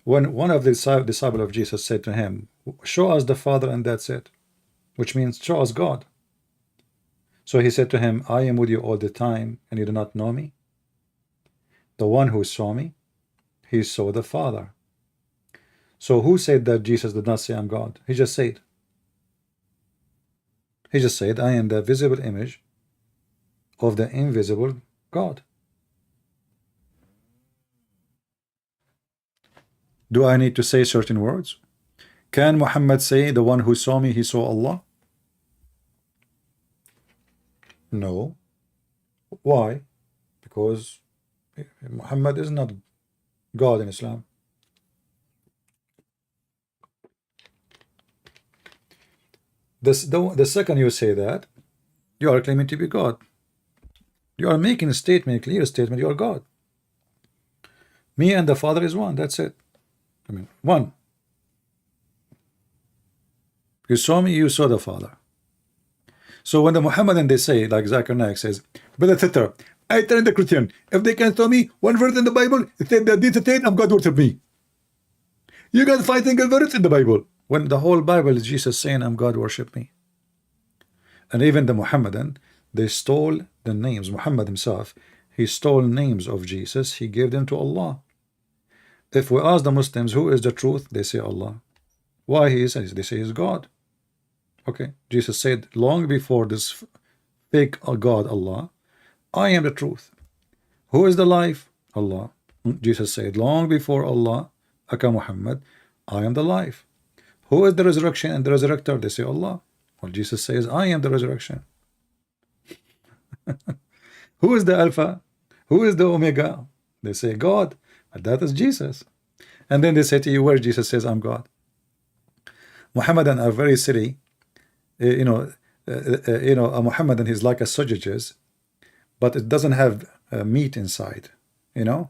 When one of the disciples of Jesus said to him, show us the Father and that's it, which means show us God. So he said to him, I am with you all the time and you do not know me. The one who saw me, he saw the Father. So who said that Jesus did not say I'm God? He just said, I am the visible image of the invisible God. Do I need to say certain words? Can Muhammad say the one who saw me, he saw Allah? No. Why? Because Muhammad is not God in Islam. The second you say that, you are claiming to be God. You are making a statement, a clear statement, you are God. Me and the Father is one, that's it. I mean, one. You saw me, you saw the Father. So when the Muhammadan they say, like Zakir Naik says, Brother Thitter, I turn the Christian. If they can tell me one verse in the Bible, it said that this said, I'm God worship me. You got 5 single verses in the Bible. When the whole Bible is Jesus saying, I'm God worship me. And even the Muhammadan, they stole the names. Muhammad himself, he stole names of Jesus. He gave them to Allah. If we ask the Muslims, who is the truth? They say Allah. Why he is? They say he's God. Okay. Jesus said long before this fake God, Allah, I am the truth. Who is the life? Allah. Jesus said long before Allah, Aka Muhammad, I am the life. Who is the resurrection and the resurrector? They say Allah. Well, Jesus says, I am the resurrection. Who is the Alpha? Who is the Omega? They say God. And that is Jesus. And then they say to you, where Jesus says, I'm God. Muhammadan are very silly. A Muhammadan is like a sausages, but it doesn't have meat inside. There's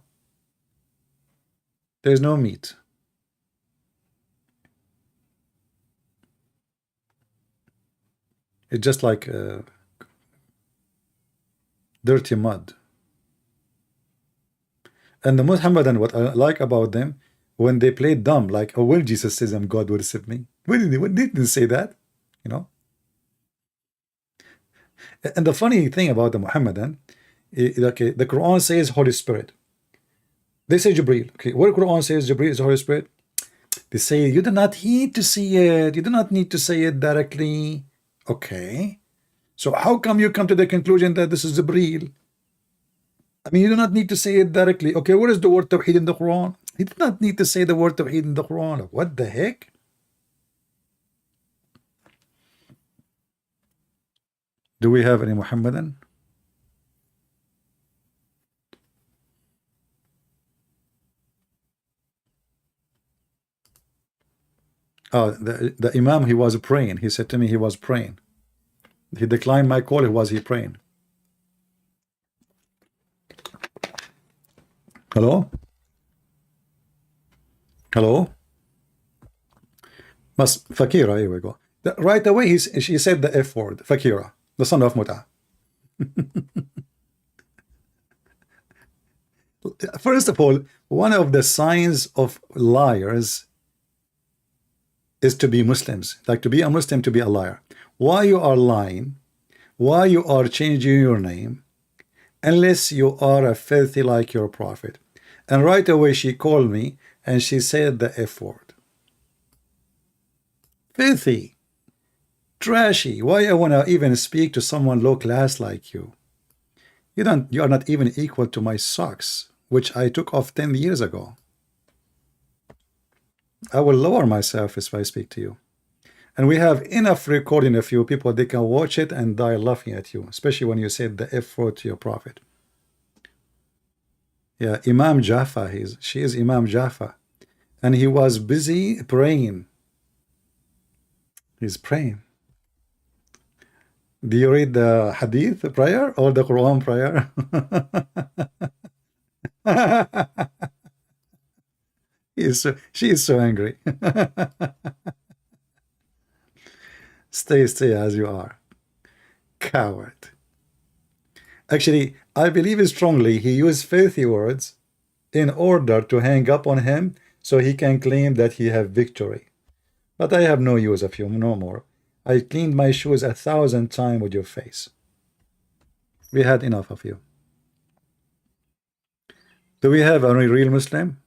no meat. It's just like dirty mud. And the Muhammadan, what I like about them, when they play dumb, like, oh, well, Jesus says, I'm God, worship me. When didn't say that? And the funny thing about the Muhammadan, okay, the Quran says Holy Spirit. They say Jibreel. Okay, where Quran says Jibreel is the Holy Spirit, they say you do not need to see it. You do not need to say it directly. Okay. So how come you come to the conclusion that this is Jibreel? I mean, you do not need to say it directly. Okay, where is the word Tawheed in the Quran? He did not need to say the word Tawheed in the Quran. What the heck? Do we have any Muhammadan? Oh, the Imam, he was praying. He said to me he was praying. He declined my call. Was he praying? Hello? Hello? Mas Fakira, here we go. Right away, she said the F word, Fakira, the son of Muta. First of all, one of the signs of liars is to be Muslims. Like to be a Muslim, to be a liar. Why you are lying? Why you are changing your name? Unless you are a filthy like your prophet. And right away she called me and she said the F word. Filthy. Trashy. Why I want to even speak to someone low class like you? You are not even equal to my socks, which I took off 10 years ago. I will lower myself if I speak to you. And we have enough recording of you people, they can watch it and die laughing at you, especially when you said the F word to your prophet. Yeah, Imam Jaffa, she is Imam Jaffa. And he was busy praying. He's praying. Do you read the Hadith prayer or the Quran prayer? She is so angry. Stay as you are. Coward. Actually, I believe strongly he used filthy words in order to hang up on him so he can claim that he have victory. But I have no use of you no more. I cleaned my shoes 1,000 times with your face. We had enough of you. Do we have a real Muslim?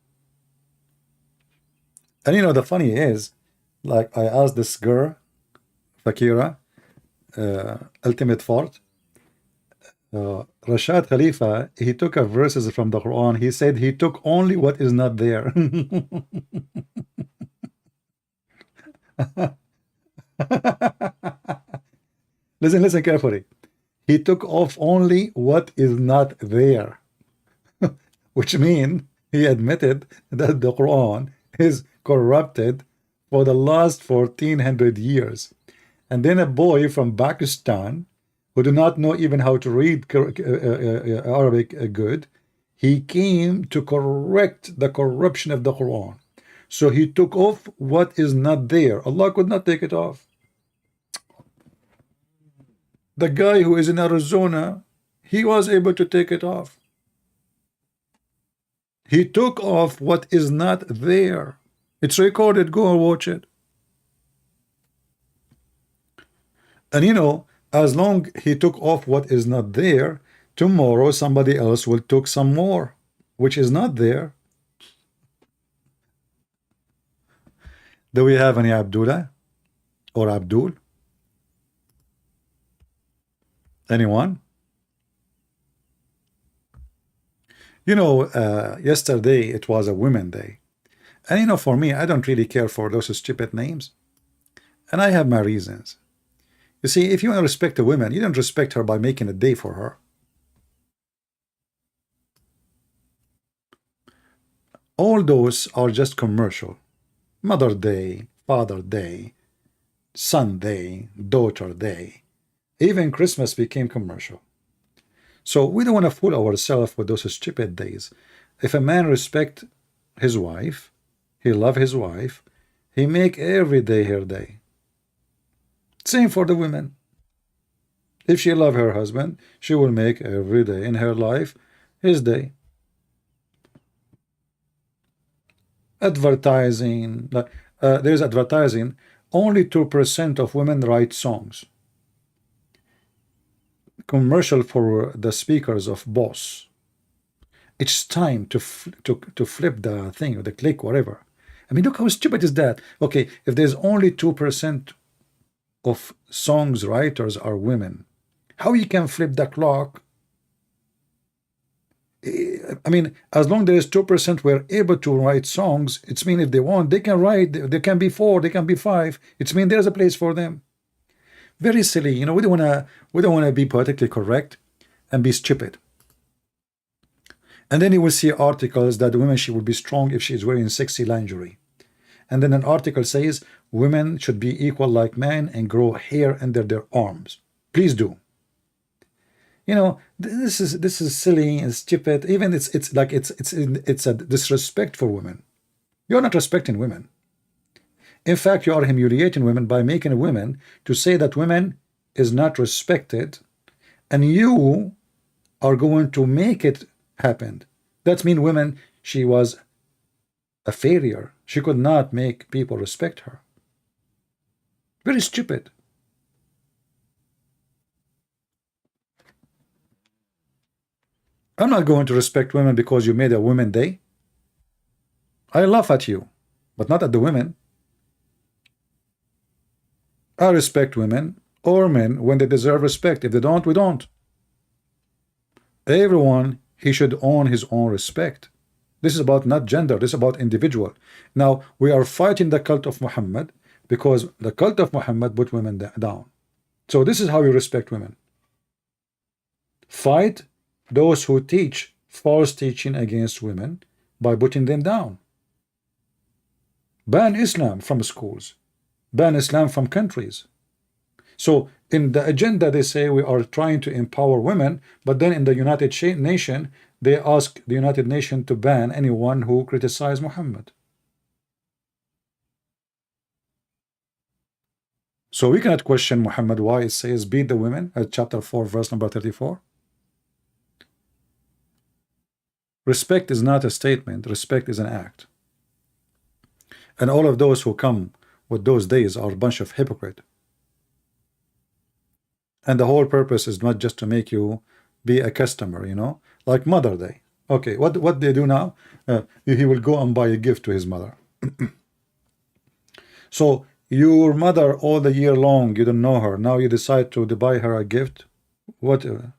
And you know, the funny is, like I asked this girl, Fakira, Ultimate Fort, Rashad Khalifa, he took a verses from the Quran. He said he took only what is not there. Listen carefully. He took off only what is not there, which means he admitted that the Quran is corrupted for the last 1400 years. And then a boy from Pakistan who do not know even how to read Arabic good, he came to correct the corruption of the Quran. So he took off what is not there. Allah could not take it off. The guy who is in Arizona, he was able to take it off. He took off what is not there. It's recorded. Go and watch it. And you know, as long he took off what is not there, tomorrow somebody else will take some more, which is not there. Do we have any Abdullah or Abdul? Anyone? You know, yesterday it was a Women's Day. And you know, for me, I don't really care for those stupid names. And I have my reasons. You see, if you want to respect a woman, you don't respect her by making a day for her. All those are just commercial. Mother Day, Father Day, Son Day, Daughter Day. Even Christmas became commercial. So we don't want to fool ourselves with those stupid days. If a man respect his wife, he love his wife, he make every day her day. Same for the women. If she love her husband, she will make every day in her life his day. Advertising, there's advertising. Only 2% of women write songs. Commercial for the speakers of Boss. It's time to flip the thing or the click, whatever. I mean, look how stupid is that. Okay, if there's only 2% of songs writers are women, how you can flip the clock? I mean, as long as 2% were able to write songs, it's mean if they want, they can write. They can be 4, they can be 5. It's mean there's a place for them. Very silly. You know, we don't want to be politically correct and be stupid. And then you will see articles that women, she will be strong if she is wearing sexy lingerie. And then an article says women should be equal like men and grow hair under their arms. Please do. You know, this is silly and stupid. Even it's a disrespect for women. You're not respecting women. In fact, you are humiliating women by making women to say that women is not respected, and you are going to make it happen. That means women, she was a failure. She could not make people respect her. Very stupid. I'm not going to respect women because you made a women day. I laugh at you, but not at the women. I respect women or men when they deserve respect. If they don't, we don't. Everyone, he should own his own respect. This is about not gender, this is about individual. Now, we are fighting the cult of Muhammad because the cult of Muhammad put women down. So this is how you respect women. Fight those who teach false teaching against women by putting them down. Ban Islam from schools. Ban Islam from countries. So in the agenda they say we are trying to empower women, but then in the United Nations they ask the United Nations to ban anyone who criticizes Muhammad. So we cannot question Muhammad why it says beat the women at chapter 4 verse number 34. Respect is not a statement, respect is an act. And all of those who come with those days are a bunch of hypocrites. And the whole purpose is not just to make you be a customer, you know, like Mother Day. Okay, what they do now? He will go and buy a gift to his mother. So your mother all the year long, you don't know her. Now you decide to buy her a gift. What the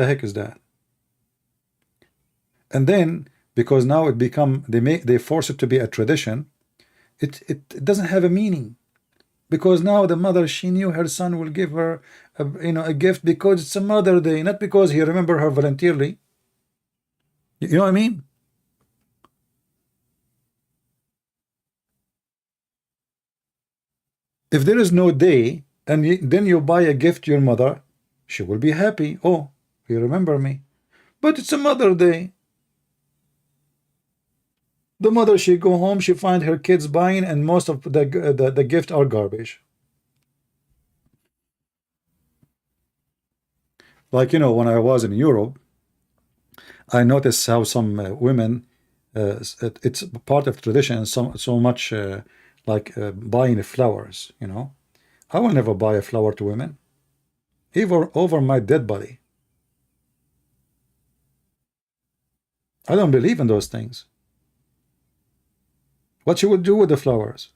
heck is that? And then because now it become they force it to be a tradition, it doesn't have a meaning. Because now the mother, she knew her son will give her a gift because it's a Mother Day, not because he remembered her voluntarily. You know what I mean? If there is no day and then you buy a gift to your mother, she will be happy. Oh, you remember me. But it's a Mother Day. The mother, she go home, she find her kids buying, and most of the gift are garbage. Like, you know, when I was in Europe, I noticed how some women, it's part of tradition, so much like buying flowers, you know. I will never buy a flower to women, even over my dead body. I don't believe in those things. What you would do with the flowers?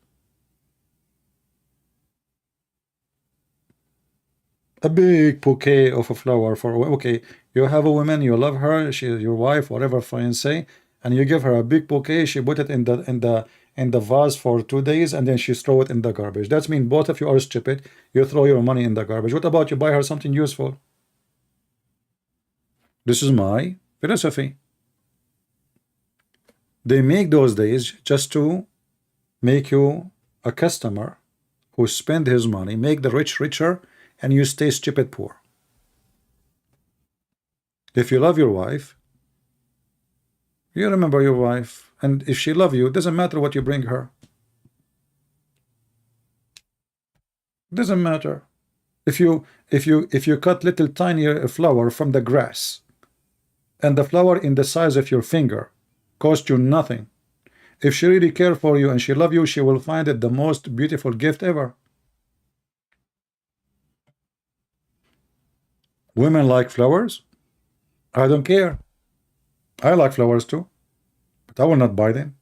A big bouquet of a flower for, okay, you have a woman, you love her, she your wife, whatever fiancé, and you give her a big bouquet, she put it in the vase for 2 days, and then she throw it in the garbage. That means both of you are stupid. You throw your money in the garbage. What about you buy her something useful? This is my philosophy. They make those days just to make you a customer who spend his money, make the rich richer, and you stay stupid poor. If you love your wife, you remember your wife, and if she love you, it doesn't matter what you bring her. Doesn't matter. If you cut little tiny flower from the grass, and the flower in the size of your finger cost you nothing. If she really care for you and she love you, she will find it the most beautiful gift ever. Women like flowers. I don't care. I like flowers too, but I will not buy them.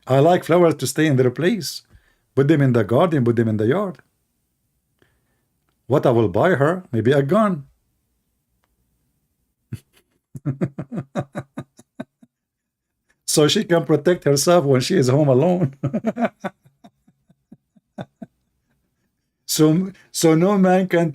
I like flowers to stay in their place. Put them in the garden, put them in the yard. What I will buy her, maybe a gun. So she can protect herself when she is home alone. So no man can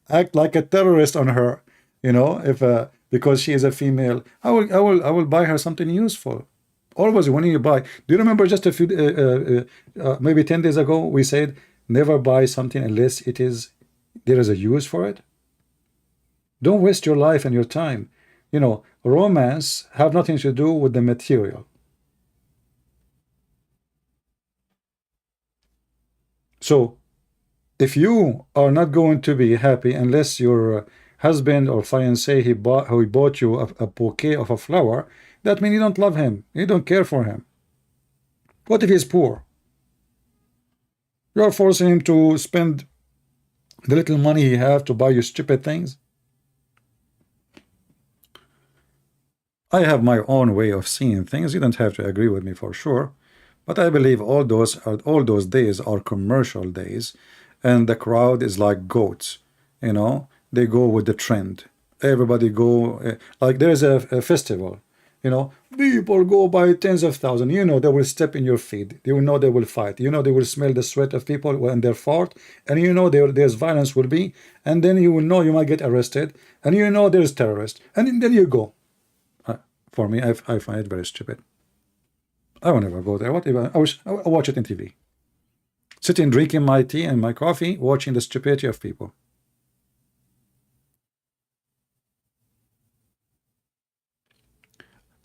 act like a terrorist on her, if because she is a female. I will buy her something useful. Always when you buy, do you remember just a few maybe 10 days ago we said never buy something unless there is a use for it. Don't waste your life and your time. romance have nothing to do with the material. So if you are not going to be happy unless your husband or fiancé he bought you a bouquet of a flower, that means you don't love him, you don't care for him. What if he's poor? You're forcing him to spend the little money he have to buy you stupid things. I have my own way of seeing things. You don't have to agree with me for sure, but I believe all those days are commercial days, and the crowd is like goats. You know, they go with the trend. Everybody go like there's a festival. You know, people go by tens of thousands. You know, they will step in your feet. You know, they will fight. You know, they will smell the sweat of people when they're fought, and you know there's violence will be, and then you will know you might get arrested, and you know there's terrorists, and then you go. For me, I find it very stupid. I will never go there. Whatever. I watch it in TV. Sitting, drinking my tea and my coffee, watching the stupidity of people.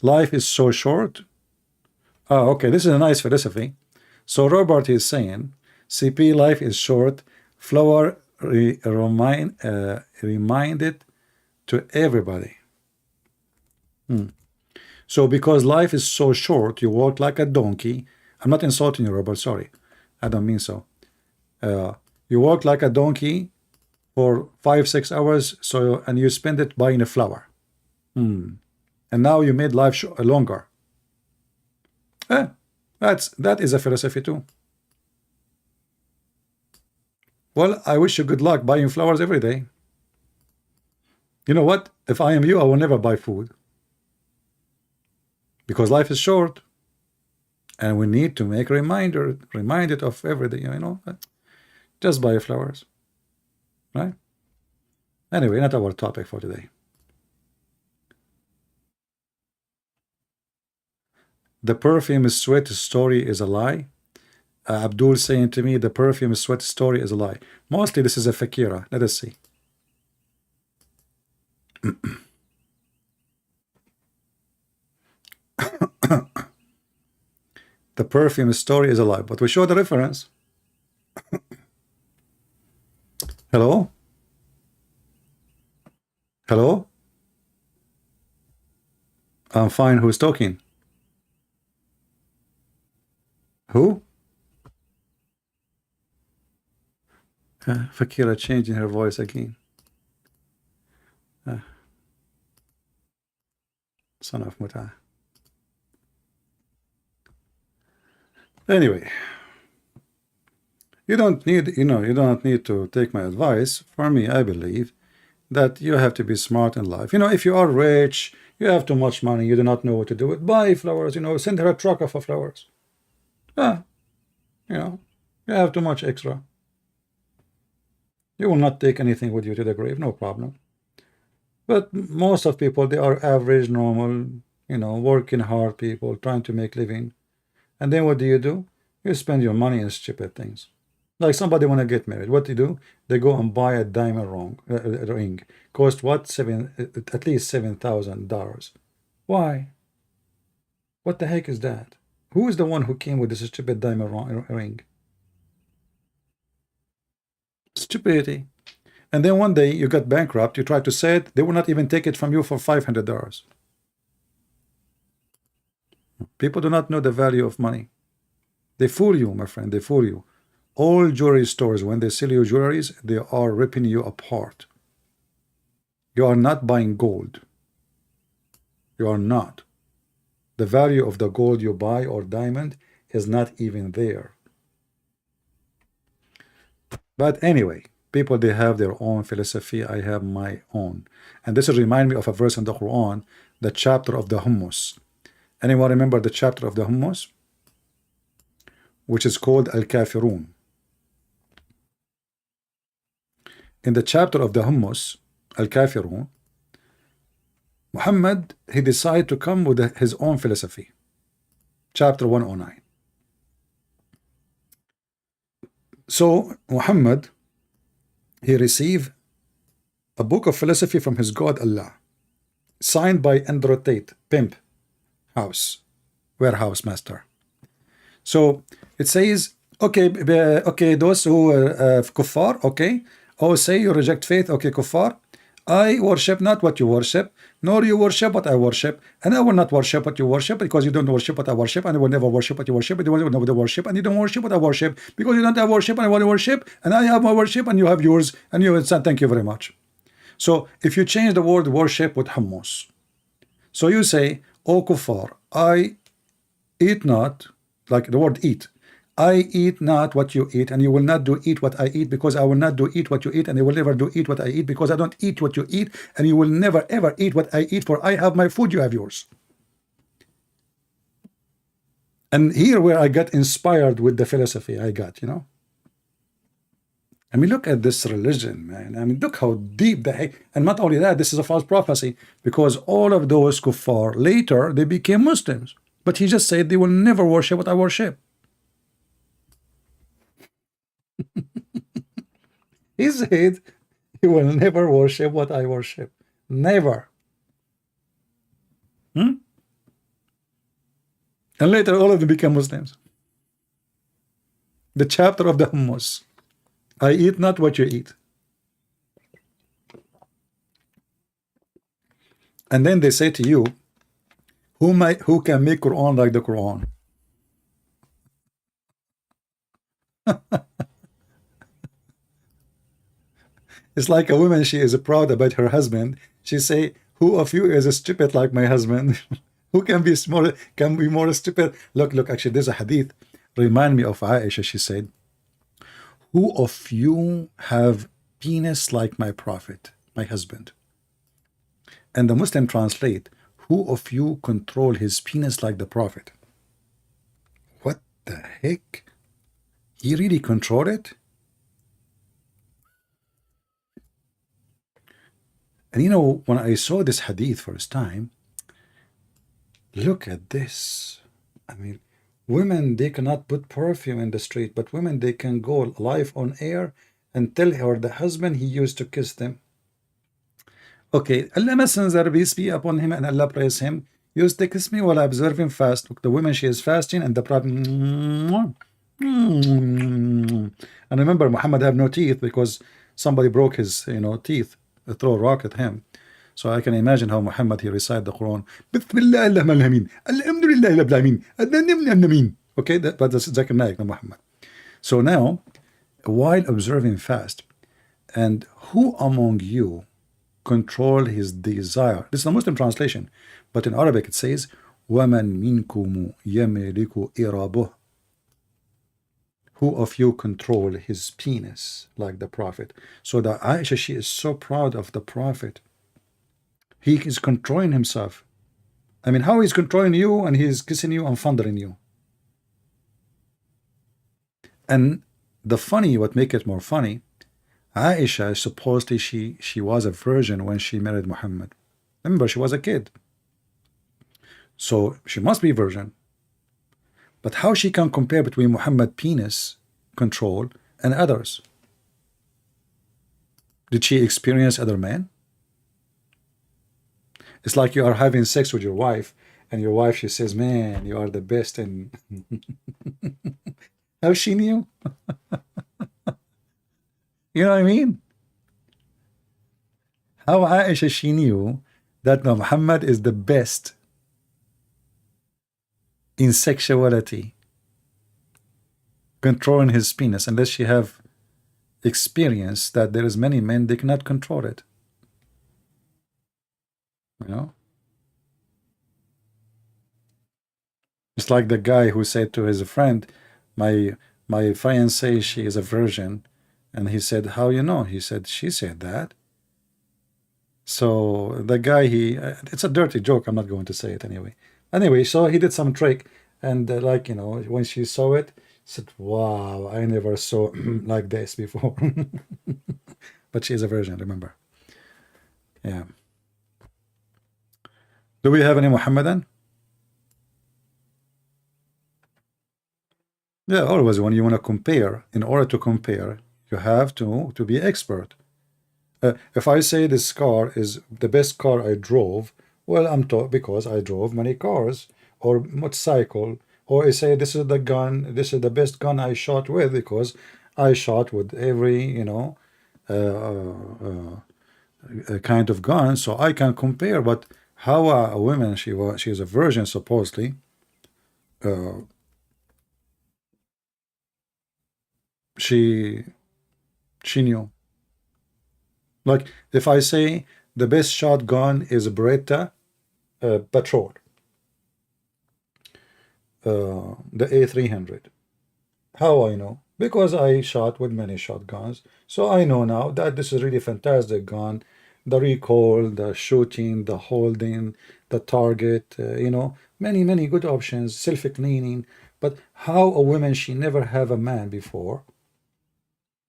Life is so short. Oh, okay. This is a nice philosophy. So Robert is saying, CP, life is short. Flower reminded to everybody. So because life is so short, you walk like a donkey. I'm not insulting you, Robert. Sorry. I don't mean so. You walk like a donkey for 5-6 hours, and you spend it buying a flower. And now you made life longer. That is a philosophy too. Well, I wish you good luck buying flowers every day. You know what? If I am you, I will never buy food. Because life is short. And we need to make reminded of everything, you know. Just buy flowers. Right? Anyway, not our topic for today. The perfume sweat story is a lie. Abdul saying to me, the perfume sweat story is a lie. Mostly this is a fakira. Let us see. The perfume story is a lie, but we show the reference. Hello? Hello? I'm fine. Who's talking? Who? Fakira changing her voice again. Son of Muta. Anyway, you don't need, you don't need to take my advice. For me, I believe that you have to be smart in life. You know, if you are rich, you have too much money, you do not know what to do with, buy flowers, you know, send her a truck of flowers. You know, you have too much extra. You will not take anything with you to the grave, no problem. But most of people, they are average, normal, you know, working hard people, trying to make living. And then what do? You spend your money in stupid things. Like somebody want to get married. What do? They go and buy a diamond ring. Cost what? At least $7,000. Why? What the heck is that? Who is the one who came with this stupid diamond ring? Stupidity. And then one day you got bankrupt, you tried to sell it, they will not even take it from you for $500. People do not know the value of money. They fool you, my friend, they fool you. All jewelry stores, when they sell you jewelries, they are ripping you apart. You are not buying gold. You are not. The value of the gold you buy or diamond is not even there. But anyway, people, they have their own philosophy. I have my own. And this will remind me of a verse in the Quran, the chapter of the hummus. Anyone remember the chapter of the hummus? Which is called Al-Kafirun. In the chapter of the hummus, Al-Kafirun, Muhammad, he decided to come with his own philosophy. Chapter 109. So Muhammad, he received a book of philosophy from his God Allah. signed by Andrew Tate, pimp, house, warehouse master. So it says, okay, okay, those who are kuffar, okay, oh, say you reject faith, okay, kuffar, I worship not what you worship, nor you worship what I worship, and I will not worship what you worship, because you don't worship what I worship, and I will never worship what you worship, and you will never worship, and you don't worship what I worship, because you don't have worship, and I want to worship, and I have my worship, and you have yours, and you will say, thank you very much. So if you change the word worship with hummus, so you say, O kuffar, I eat not, like the word eat, I eat not what you eat, and you will not do eat what I eat, because I will not do eat what you eat, and you will never do eat what I eat, because I don't eat what you eat, and you will never ever eat what I eat, for I have my food, you have yours. And here where I got inspired with the philosophy I got, you know. I mean, look at this religion, man. I mean, look how deep the heck. And not only that, this is a false prophecy, because all of those kuffar later they became Muslims. But he just said they will never worship what I worship. He said he will never worship what I worship. Never. And later all of them became Muslims. The chapter of the hummus. I eat not what you eat. And then they say to you, who can make Quran like the Quran? It's like a woman, she is proud about her husband. She say, who of you is stupid like my husband? Who can be more stupid? Look, actually there's a hadith. Remind me of Aisha, she said, who of you have penis like my prophet, my husband? And the Muslim translate, who of you control his penis like the prophet? What the heck? He really control it? And you know, when I saw this hadith first time, look at this. I mean, women, they cannot put perfume in the street, but women, they can go live on air and tell her the husband he used to kiss them. Okay, Allah Messenger, peace be upon him and Allah praise him, used to kiss me while observing fast. Look, the woman, she is fasting, and the Prophet. And remember, Muhammad have no teeth because somebody broke his, teeth, throw a rock at him. So I can imagine how Muhammad, he recite the Quran. Okay, but that's Zakir Naik, Muhammad. So now, while observing fast, and who among you control his desire? This is a Muslim translation, but in Arabic it says, وَمَنْ مِنْكُمُ يَمِلِكُ إِرَابُهُ. Who of you control his penis like the Prophet? So the Aisha, she is so proud of the Prophet. He is controlling himself. I mean, how he's controlling you and he's kissing you and fondling you. And the funny, what make it more funny, Aisha, supposedly she was a virgin when she married Muhammad. Remember, she was a kid. So she must be virgin. But how she can compare between Muhammad penis control and others? Did she experience other men? It's like you are having sex with your wife, and your wife, she says, man, you are the best. And how she knew? You know what I mean? How Aisha, she knew that no, Muhammad is the best in sexuality, controlling his penis, unless she have experience that there is many men, they cannot control it. You know? It's like the guy who said to his friend, my fiancée, she is a virgin. And he said, how you know? He said, she said that. So the guy, it's a dirty joke. I'm not going to say it anyway. Anyway, so he did some trick. And when she saw it, she said, wow, I never saw like this before. But she is a virgin, remember. Yeah. Do we have any Muhammadan? Yeah, always when you want to compare, in order to compare, you have to be expert. If I say this car is the best car I drove, Well, I'm told because I drove many cars or motorcycle, or I say this is the gun, this is the best gun I shot with because I shot with every, kind of gun, so I can compare. But how a woman, she's a virgin supposedly, uh, she she knew. Like if I say the best shotgun is Beretta Patrol, the A300. How I know? Because I shot with many shotguns. So I know now that this is really fantastic gun. The recoil, the shooting, the holding, the target, many good options, self-cleaning. But how a woman, she never have a man before,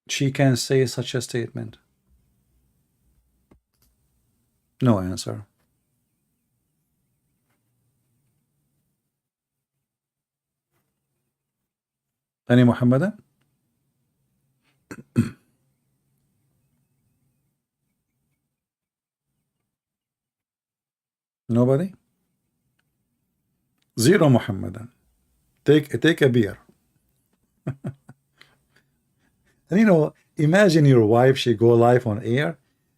she can say such a statement? No answer. Any Muhammadan? Nobody? Zero Muhammadan. Take a beer. And imagine your wife, she go live on air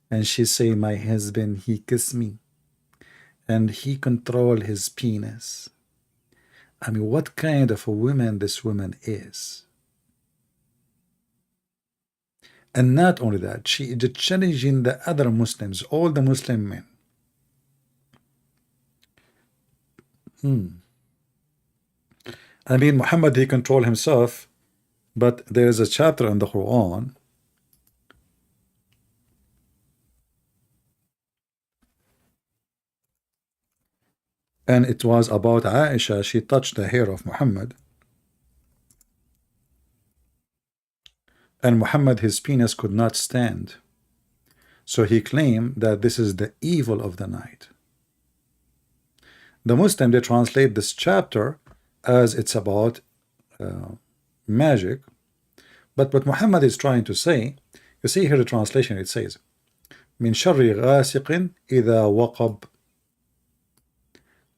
and she say, my husband, he kiss me and he control his penis. I mean, what kind of a woman this woman is? And not only that, she is challenging the other Muslims, all the Muslim men. I mean, Muhammad, he control himself, but there is a chapter in the Quran, and it was about Aisha. She touched the hair of Muhammad, and Muhammad, his penis could not stand. So he claimed that this is the evil of the night. The Muslim, they translate this chapter as it's about magic. But what Muhammad is trying to say, you see here the translation, it says, من شر غاسق إذا وقب.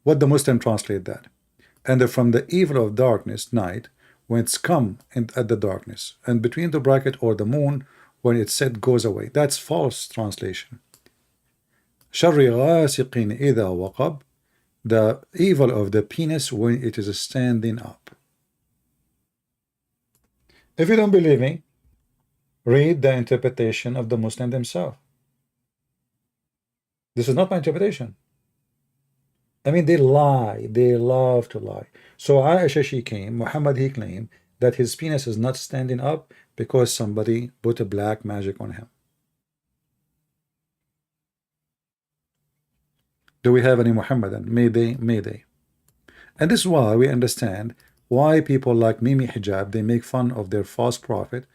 What the Muslim translate that? And from the evil of darkness, night, when it's come in, at the darkness, and between the bracket or the moon, when it's set, goes away. That's false translation. شر غاسق إذا وقب. The evil of the penis when it is standing up. If you don't believe me, read the interpretation of the Muslim themselves. This is not my interpretation. I mean, they lie. They love to lie. So Aisha, she came, Muhammad, he claimed that his penis is not standing up because somebody put a black magic on him. Do we have any Muhammadan? May they, may they. And this is why we understand why people like Mimi Hijab, they make fun of their false prophet,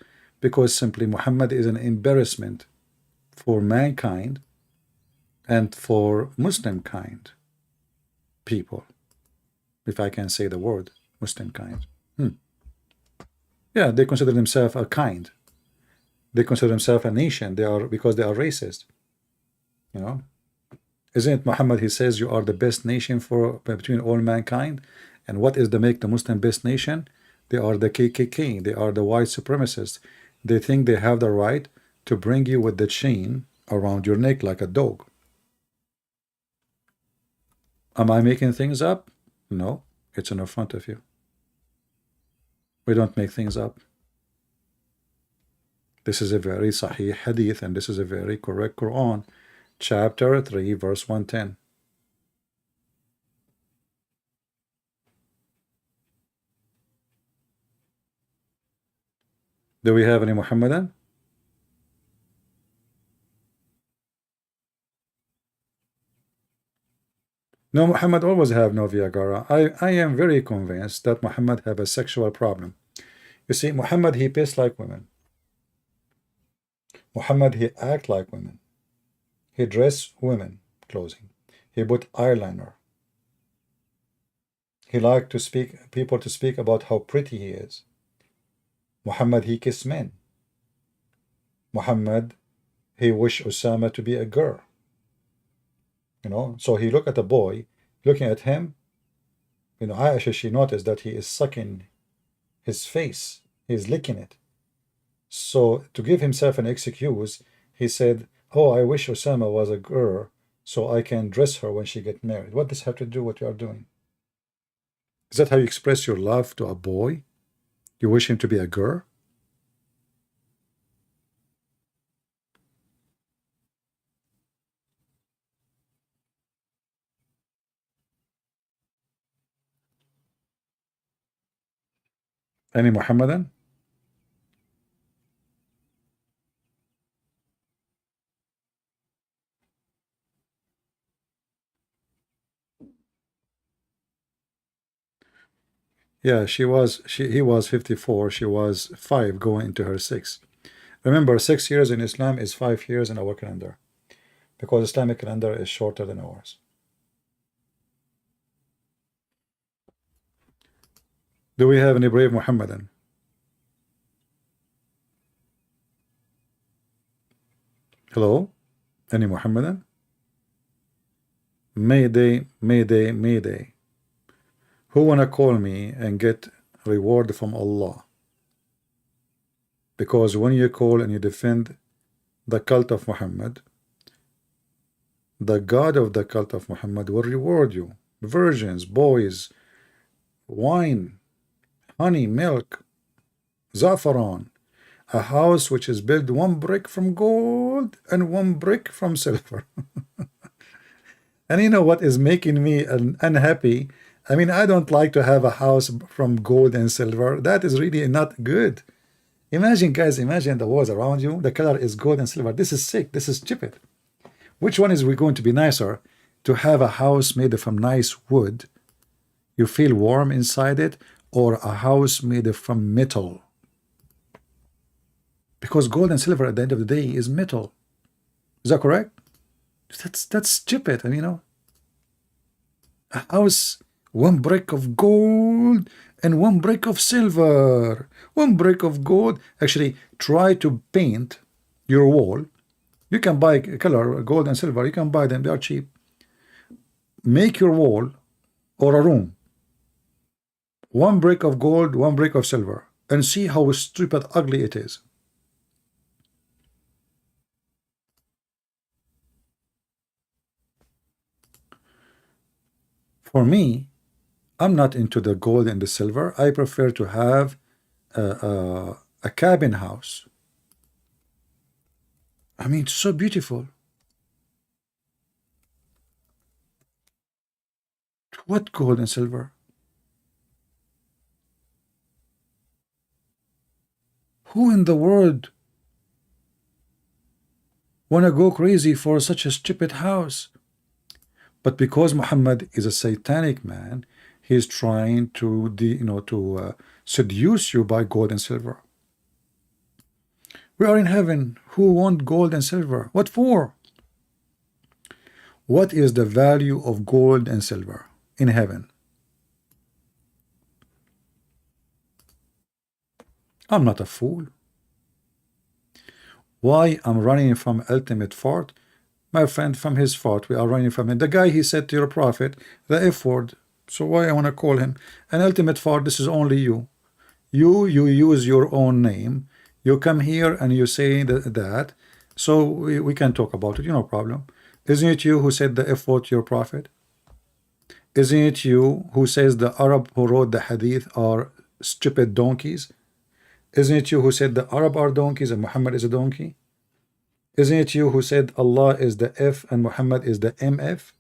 because simply Muhammad is an embarrassment for mankind and for Muslim kind people, if I can say the word Muslim kind. Yeah, they consider themselves a kind. They consider themselves a nation. They are, because they are racist. Isn't it Muhammad? He says you are the best nation for between all mankind. And what is the make the Muslim best nation? They are the KKK. They are the white supremacists. They think they have the right to bring you with the chain around your neck like a dog. Am I making things up? No, it's in front of you. We don't make things up. This is a very Sahih Hadith, and this is a very correct Quran. Chapter 3, verse 110. Do we have any Muhammadan? No, Muhammad always have no Viagra. I am very convinced that Muhammad have a sexual problem. You see, Muhammad, he pissed like women. Muhammad, he act like women. He dress women clothing. He put eyeliner. He liked to speak people to speak about how pretty he is. Muhammad, he kiss men. Muhammad, he wish Osama to be a girl. You know, so he looked at the boy, looking at him. You know, Aisha, she noticed that he is sucking his face, he's licking it. So to give himself an excuse, he said, "Oh, I wish Osama was a girl, so I can dress her when she get married." What does have to do what you are doing? Is that how you express your love to a boy? You wish him to be a girl? Any Muhammadan? Yeah, he was 54, she was 5 going into her 6. Remember, 6 years in Islam is 5 years in our calendar, because Islamic calendar is shorter than ours. Do we have any brave Muhammadan? Hello? Any Muhammadan? Mayday, Mayday, Mayday. Who wanna call me and get reward from Allah? Because when you call and you defend the cult of Muhammad, the God of the cult of Muhammad will reward you. Virgins, boys, wine, honey, milk, za'faran, a house which is built 1 brick from gold and 1 brick from silver. And you know what is making me unhappy? I mean, I don't like to have a house from gold and silver. That is really not good. Imagine, guys, imagine the walls around you. The color is gold and silver. This is sick. This is stupid. Which one is we going to be nicer? To have a house made from nice wood, you feel warm inside it, or a house made from metal? Because gold and silver at the end of the day is metal. Is that correct? That's stupid. I mean, you know, a house, 1 brick of gold and 1 brick of silver. 1 brick of gold. Actually, try to paint your wall. You can buy color gold and silver. You can buy them. They are cheap. Make your wall or a room 1 brick of gold, 1 brick of silver, and see how stupid ugly it is. For me, I'm not into the gold and the silver. I prefer to have a cabin house. I mean, it's so beautiful. What gold and silver? Who in the world wanna go crazy for such a stupid house? But because Muhammad is a satanic man, he's trying to seduce you by gold and silver. We are in heaven. Who want gold and silver? What for? What is the value of gold and silver in heaven? I'm not a fool. Why I'm running from ultimate fault? My friend, from his fault, we are running from him. The guy, he said to your prophet, the F word. So why I want to call him? An ultimate fault, this is only you. You use your own name. You come here and you say that. So we can talk about it, no problem. Isn't it you who said the F word to your prophet? Isn't it you who says the Arab who wrote the hadith are stupid donkeys? Isn't it you who said the Arab are donkeys and Muhammad is a donkey? Isn't it you who said Allah is the F and Muhammad is the MF?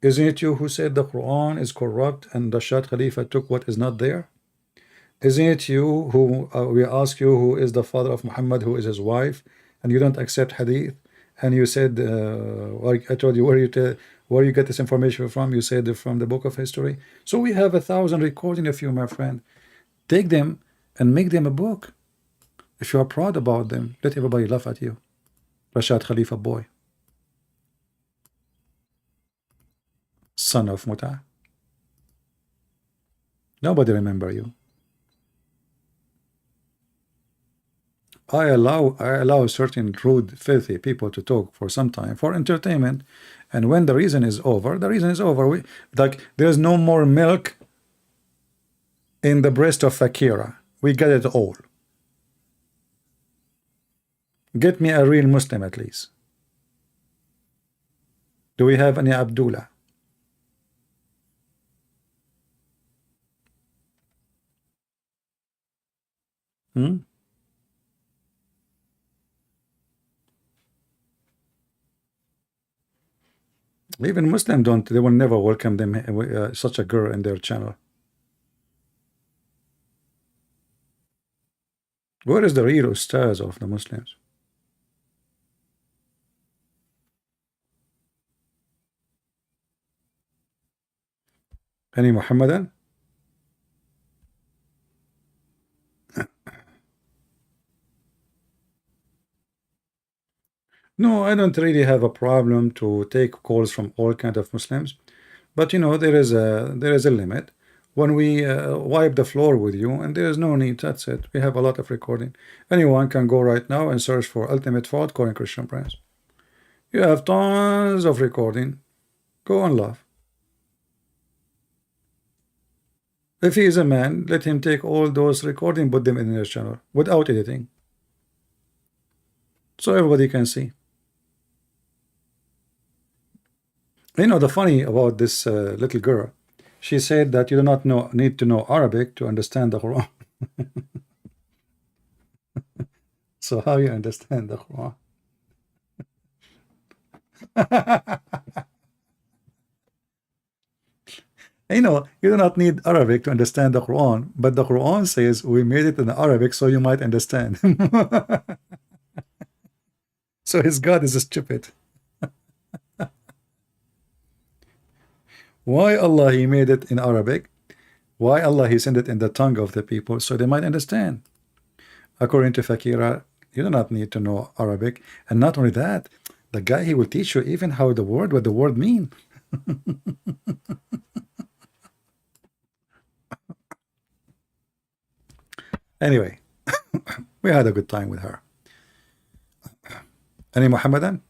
Isn't it you who said the Quran is corrupt and the Shah Khalifa took what is not there? Isn't it you who we ask you who is the father of Muhammad, who is his wife, and you don't accept hadith? And you said, like I told you, where you get this information from? You said from the book of history. So we have 1,000 recording of you, my friend. Take them and make them a book. If you are proud about them, let everybody laugh at you. Rashad Khalifa boy, son of Muta. Nobody remember you. I allow certain rude, filthy people to talk for some time for entertainment, And when the reason is over, the reason is over. Like there's no more milk in the breast of Fakira. We get it all. Get me a real Muslim at least. Do we have any Abdullah? Hmm? Even Muslim don't, they will never welcome them, such a girl in their channel. Where is the real ustaz of the Muslims? Any Muhammadan? No, I don't really have a problem to take calls from all kinds of Muslims, but you know there is a limit. When we wipe the floor with you, and there is no need. That's it. We have a lot of recording. Anyone can go right now and search for Ultimate Fault calling Christian Prince. You have tons of recording. Go and laugh. If he is a man, let him take all those recording, put them in his channel without editing, so everybody can see. You know, the funny about this little girl, she said that you do not need to know Arabic to understand the Quran. So how you understand the Quran? You know, you do not need Arabic to understand the Quran, but the Quran says we made it in Arabic so you might understand. So his God is stupid. Why Allah he made it in Arabic? Why Allah he sent it in the tongue of the people so they might understand? According to Fakira, you do not need to know Arabic, and not only that, the guy he will teach you even how what the word mean. Anyway, we had a good time with her. Any Muhammadan?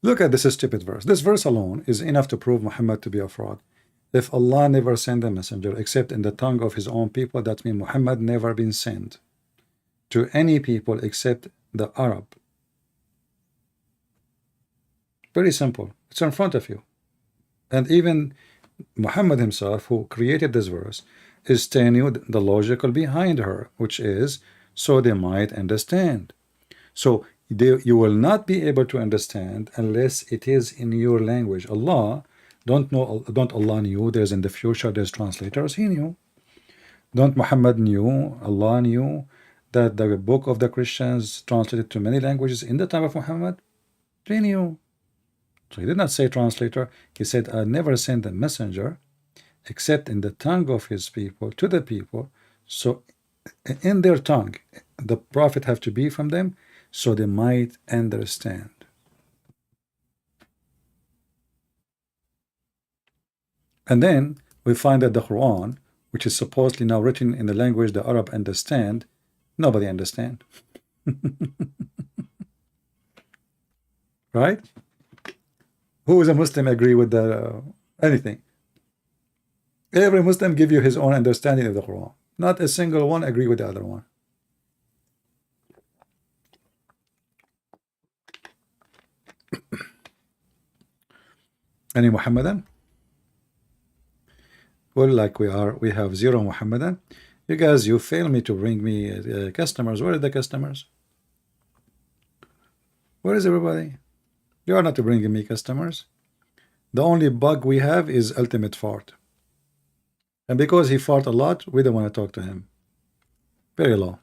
Look at this stupid verse. This verse alone is enough to prove Muhammad to be a fraud. If Allah never sent a messenger except in the tongue of his own people, that means Muhammad never been sent to any people except the Arab. Very simple. It's in front of you. And even Muhammad himself, who created this verse, is telling you the logical behind her, which is so they might understand. So you will not be able to understand unless it is in your language. Allah don't Allah knew there's in the future there's translators. He knew. Don't Muhammad knew, Allah knew that the book of the Christians translated to many languages in the time of Muhammad. He knew. So he did not say translator. He said, I never sent a messenger except in the tongue of his people to the people. So in their tongue, the prophet have to be from them so they might understand. And then we find that the Quran, which is supposedly now written in the language the Arab understand, nobody understand. Right? Who is a Muslim agree with the anything? Every Muslim give you his own understanding of the Quran. Not a single one agree with the other one. Any Muhammadan? Well, like we have zero Muhammadan. You guys, you fail me to bring me customers. Where are the customers? Where is everybody? You are not bringing me customers. The only bug we have is ultimate fart. And because he fart a lot, we don't want to talk to him. Very low.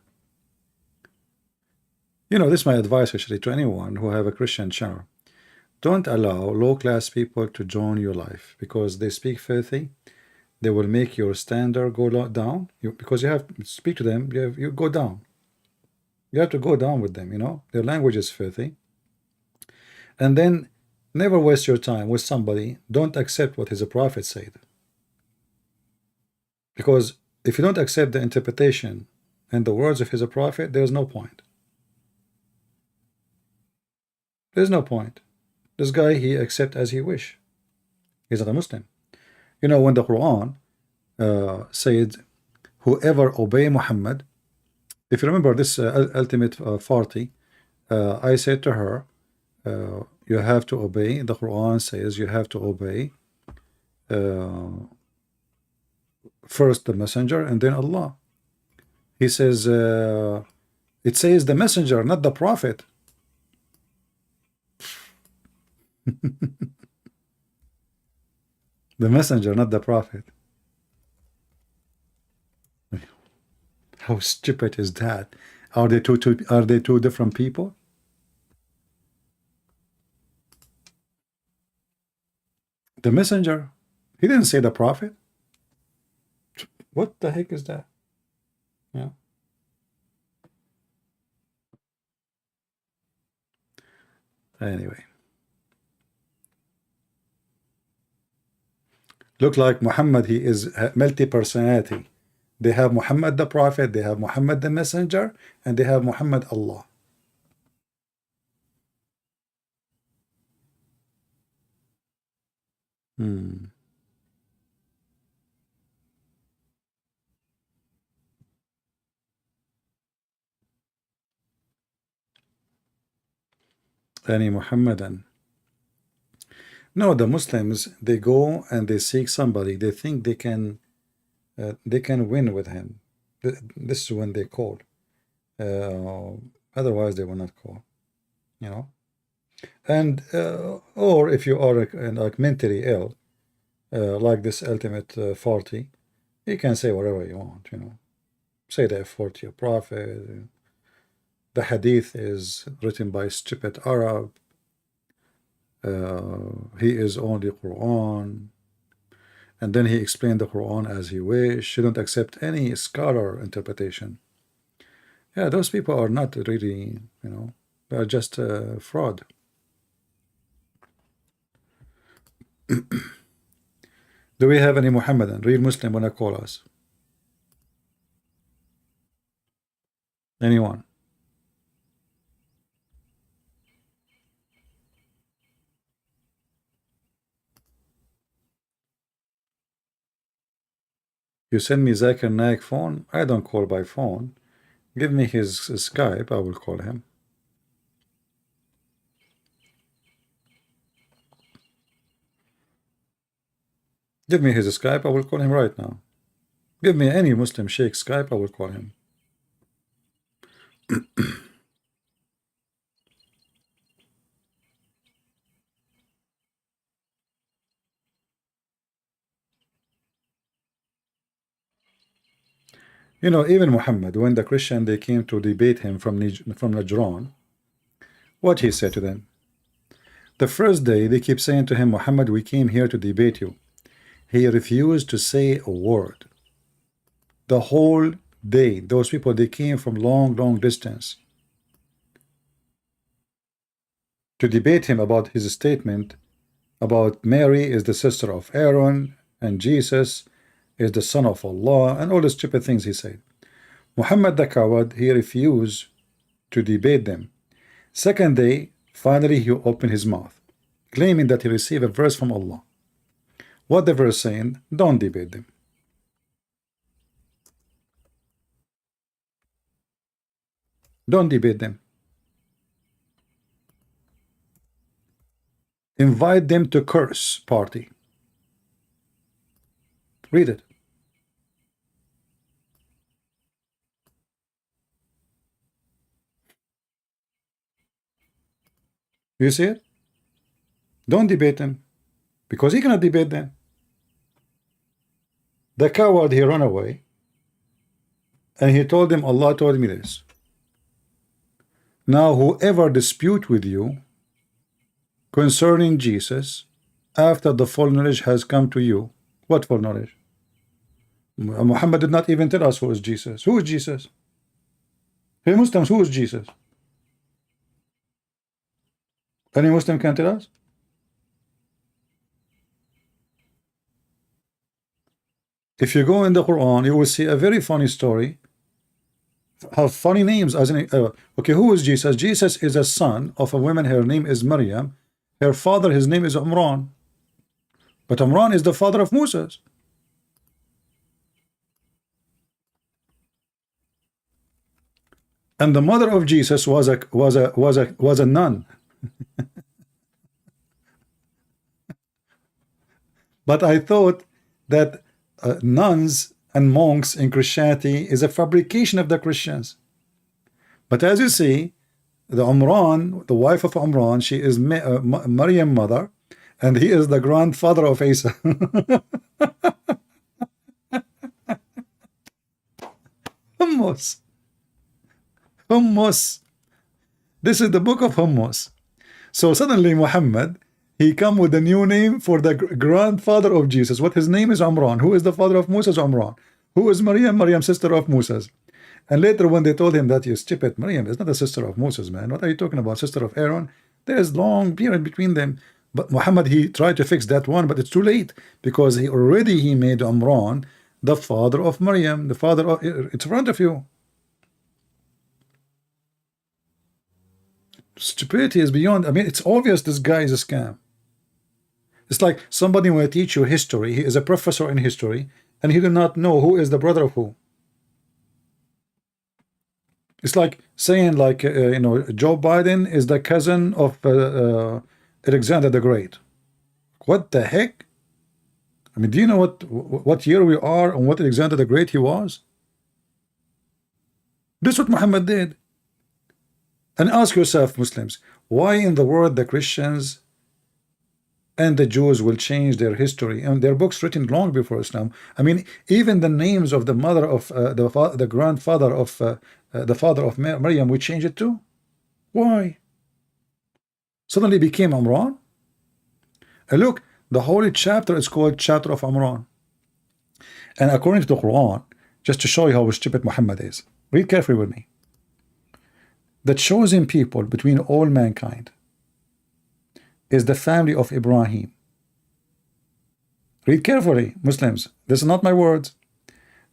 You know, this is my advice actually to anyone who have a Christian channel. Don't allow low-class people to join your life because they speak filthy. They will make your standard go down. Because you have to speak to them, you go down. You have to go down with them, you know. Their language is filthy. And then never waste your time with somebody. Don't accept what his prophet said. Because if you don't accept the interpretation and the words of his prophet, there's no point. There's no point. This guy, he accept as he wish. He's not a Muslim. You know, when the Quran said, whoever obey Muhammad, if you remember this ultimate 40, I said to her, you have to obey. The Quran says you have to obey first the messenger and then Allah. He says, it says the messenger, not the prophet. The messenger, not the prophet. How stupid is that? Are they two different people? The messenger, he didn't say the prophet. What the heck is that? Yeah. Anyway, look like Muhammad, he is multi-personality. They have Muhammad the prophet, they have Muhammad the messenger, and they have Muhammad Allah. Any Muhammadan. No, the Muslims, they go and they seek somebody. They think they can win with him. This is when they call. Otherwise, they will not call. You know. And or if you are like mentally ill, like this ultimate 40, you can say whatever you want. You know, say the 40 prophet. The hadith is written by stupid Arab. He is only Quran. And then he explained the Quran as he wished. Shouldn't accept any scholar interpretation. Yeah, those people are not really, you know, they are just fraud. Do we have any Muhammadan, real Muslim, wanna call us? Anyone? You send me Zakir Naik phone? I don't call by phone. Give me his Skype, I will call him. Give me his Skype, I will call him right now. Give me any Muslim Sheikh Skype, I will call him. You know, even Muhammad, when the Christian they came to debate him from Najran, what he said to them? The first day they keep saying to him, Muhammad, we came here to debate you. He refused to say a word. The whole day, those people, they came from long distance to debate him about his statement about Mary is the sister of Aaron and Jesus is the son of Allah and all the stupid things he said. Muhammad the coward, he refused to debate them. Second day, finally he opened his mouth, claiming that he received a verse from Allah. What the verse saying? Don't debate them. Don't debate them. Invite them to curse party. Read it. You see it? Don't debate them, because he cannot debate them. The coward, he ran away, and he told them, Allah told me this. Now whoever dispute with you concerning Jesus, after the full knowledge has come to you, what full knowledge? Muhammad did not even tell us who is Jesus. Who is Jesus? Hey Muslims, who is Jesus? Any Muslim can tell us? If you go in the Quran, you will see a very funny story have funny names. As in, okay, who is Jesus? Jesus is a son of a woman. Her name is Maryam. Her father, his name is Imran. But Imran is the father of Moses. And the mother of Jesus was a nun. But I thought that nuns and monks in Christianity is a fabrication of the Christians. But as you see, the Umran, the wife of Umran, she is Maryam mother, and he is the grandfather of Isa. Hummus. Hummus. This is the book of Hummus. So suddenly Muhammad, he come with a new name for the grandfather of Jesus. What his name is Umran. Who is the father of Moses? Umran. Who is Maryam? Maryam, sister of Moses. And later when they told him that, you stupid, Maryam is not a sister of Moses, man. What are you talking about? Sister of Aaron? There is long period between them. But Muhammad, he tried to fix that one, but it's too late, because he made Umran the father of Maryam, the father of, it's in front of you. Stupidity is beyond. I mean, it's obvious this guy is a scam. It's like somebody will teach you history. He is a professor in history, and he do not know who is the brother of who. It's like saying, like, Joe Biden is the cousin of Alexander the Great. What the heck? I mean, do you know what year we are and what Alexander the Great he was? This is what Muhammad did. And ask yourself, Muslims, why in the world the Christians and the Jews will change their history and their books written long before Islam? I mean, even the names of the mother of the grandfather of the father of Maryam, we change it too. Why? Suddenly became Imran. And look, the holy chapter is called chapter of Imran. And according to the Quran, just to show you how stupid Muhammad is, read carefully with me. The chosen people between all mankind is the family of Ibrahim. Read carefully, Muslims. This is not my words.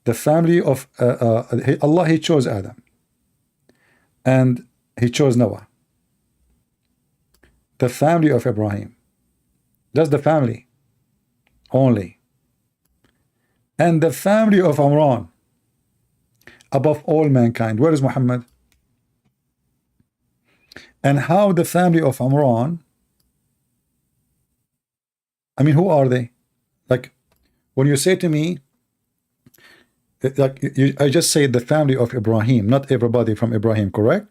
The family of Allah, he chose Adam. And he chose Noah. The family of Ibrahim. That's the family only. And the family of Imran above all mankind. Where is Muhammad? And how the family of Imran, I mean, who are they? Like, when you say to me, like, I just say the family of Ibrahim, not everybody from Ibrahim, correct?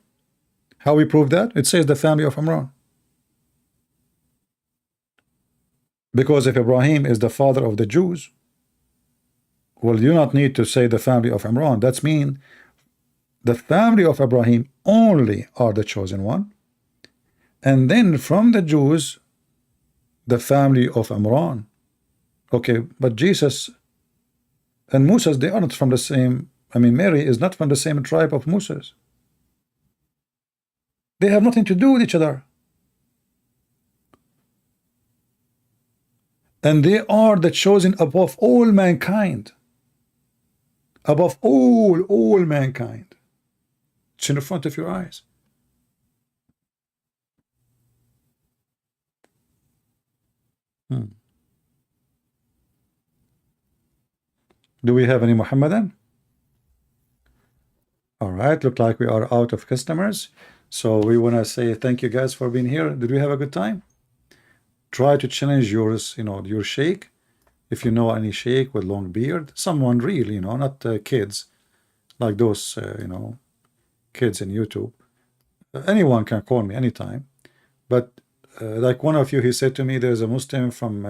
How we prove that? It says the family of Imran. Because if Ibrahim is the father of the Jews, well, you not need to say the family of Imran. That's mean the family of Ibrahim only are the chosen one. And then from the Jews, the family of Imran. Okay, but Jesus and Moses, they are not from the same. I mean, Mary is not from the same tribe of Moses. They have nothing to do with each other. And they are the chosen above all mankind. Above all mankind. It's in the front of your eyes. Do we have any Muhammadan? All right, look like we are out of customers. So we want to say thank you guys for being here. Did we have a good time? Try to challenge yours, your sheikh. If you know any sheikh with long beard, someone real, not kids like those, kids in YouTube. Anyone can call me anytime. But like one of you, he said to me, there's a Muslim from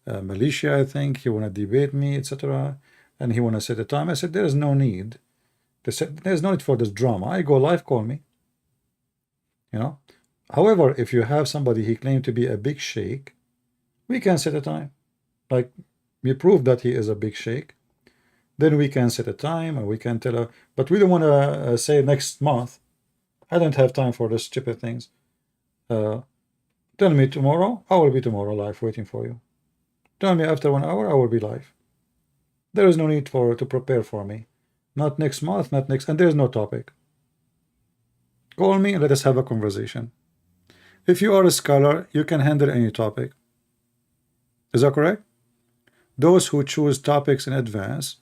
Malaysia, I think. He want to debate me, etc. And he want to set a time. I said, there is no need. They said, there's no need for this drama. I go live, call me. However, if you have somebody he claimed to be a big sheikh, we can set a time. Like, we prove that he is a big sheikh. Then we can set a time and we can tell her. But we don't want to say next month. I don't have time for those stupid things. Tell me tomorrow. I will be tomorrow live waiting for you. Tell me after 1 hour, I will be live. There is no need to prepare for me. Not next month, not next, and there's no topic. Call me and let us have a conversation. If you are a scholar, you can handle any topic. Is that correct? Those who choose topics in advance,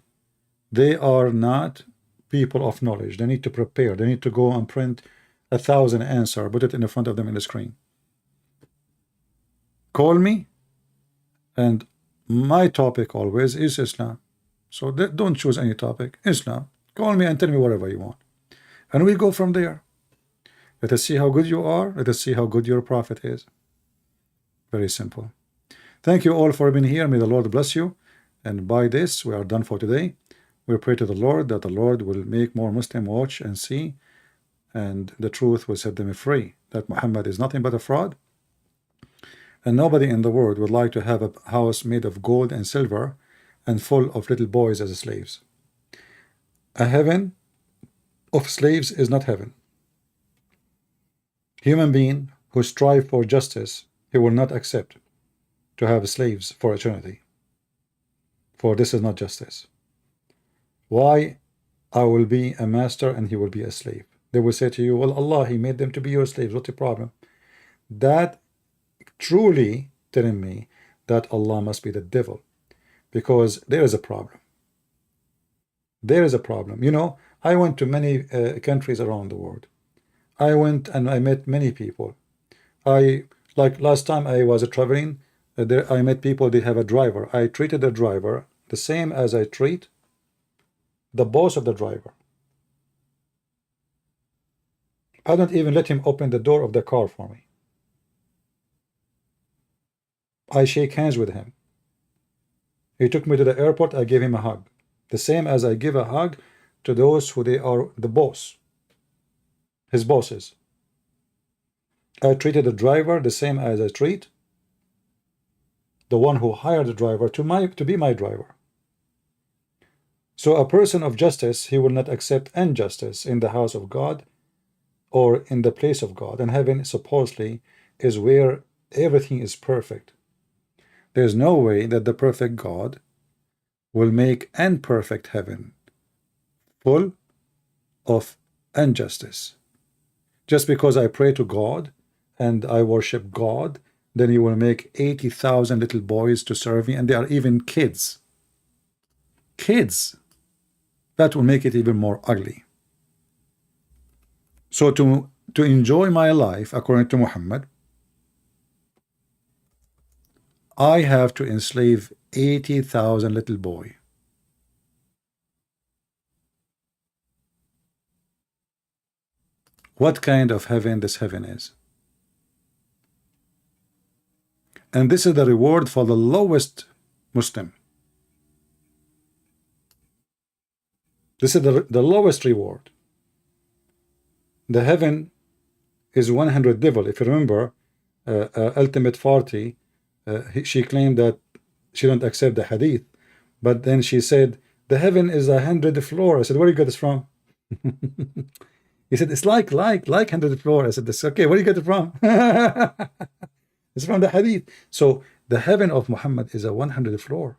they are not people of knowledge. They need to prepare. They need to go and print 1,000 answers, put it in front of them in the screen. Call me, and my topic always is Islam. So don't choose any topic. Islam. Call me and tell me whatever you want. And we go from there. Let us see how good you are. Let us see how good your prophet is. Very simple. Thank you all for being here. May the Lord bless you. And by this, we are done for today. We pray to the Lord that the Lord will make more Muslims watch and see, and the truth will set them free, that Muhammad is nothing but a fraud. And nobody in the world would like to have a house made of gold and silver and full of little boys as slaves. A heaven of slaves is not heaven. Human being who strive for justice, he will not accept to have slaves for eternity. For this is not justice. Why? I will be a master and he will be a slave. They will say to you, well, Allah, he made them to be your slaves. What's the problem? That truly telling me that Allah must be the devil, because there is a problem. There is a problem. You know, I went to many countries around the world. I went and I met many people. Like last time I was traveling, there I met people, they have a driver. I treated the driver the same as I treat the boss of the driver. I don't even let him open the door of the car for me. I shake hands with him. He took me to the airport, I gave him a hug. The same as I give a hug to those who they are the boss, his bosses. I treated the driver the same as I treat the one who hired the driver to be my driver. So a person of justice, he will not accept injustice in the house of God or in the place of God. And heaven supposedly is where everything is perfect. There's no way that the perfect God will make imperfect heaven full of injustice. Just because I pray to God and I worship God, then He will make 80,000 little boys to serve me, and they are even kids. Kids. That will make it even more ugly. So to enjoy my life according to Muhammad, I have to enslave 80,000 little boy. What kind of heaven this heaven is? And this is the reward for the lowest Muslim. This is the lowest reward. The heaven is 100 devil. If you remember, Ultimate Farty, she claimed that she don't accept the hadith, but then she said the heaven is 100 floor. I said, where do you get this from? He said it's like 100 floor. I said, this okay, where do you get it from? It's from the hadith. So the heaven of Muhammad is a 100 floor,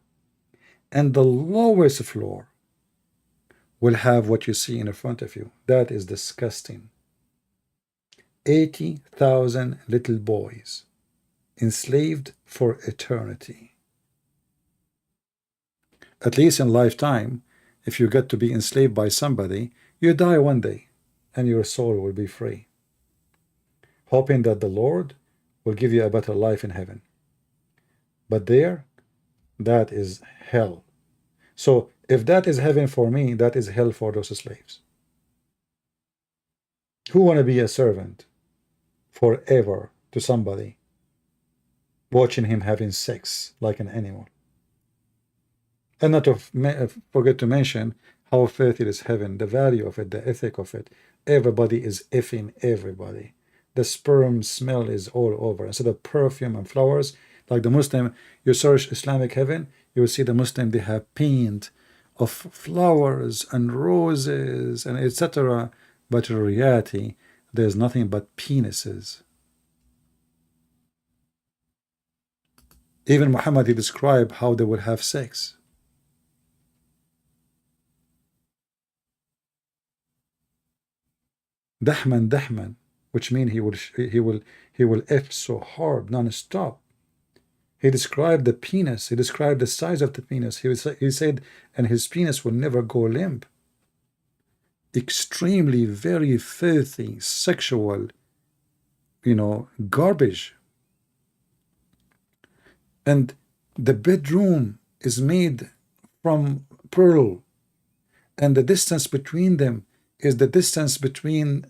and the lowest floor will have what you see in front of you. That is disgusting. 80,000 little boys enslaved for eternity. At least in lifetime, if you get to be enslaved by somebody, you die one day and your soul will be free, hoping that the Lord will give you a better life in heaven. But there, that is hell. So if that is heaven for me, that is hell for those slaves. Who want to be a servant forever to somebody, watching him having sex like an animal? And not to forget to mention how filthy is heaven, the value of it, the ethic of it. Everybody is effing everybody. The sperm smell is all over. Instead of perfume and flowers, like the Muslim, you search Islamic heaven, you will see the Muslim, they have paint of flowers and roses and etc. But in reality, there's nothing but penises. Even Muhammad, he described how they would have sex. Dahman, Dahman, which means he will F so hard non-stop. He described the penis. He described the size of the penis. He said, and his penis will never go limp. Extremely, very filthy, sexual, garbage. And the bedroom is made from pearl, and the distance between them is the distance between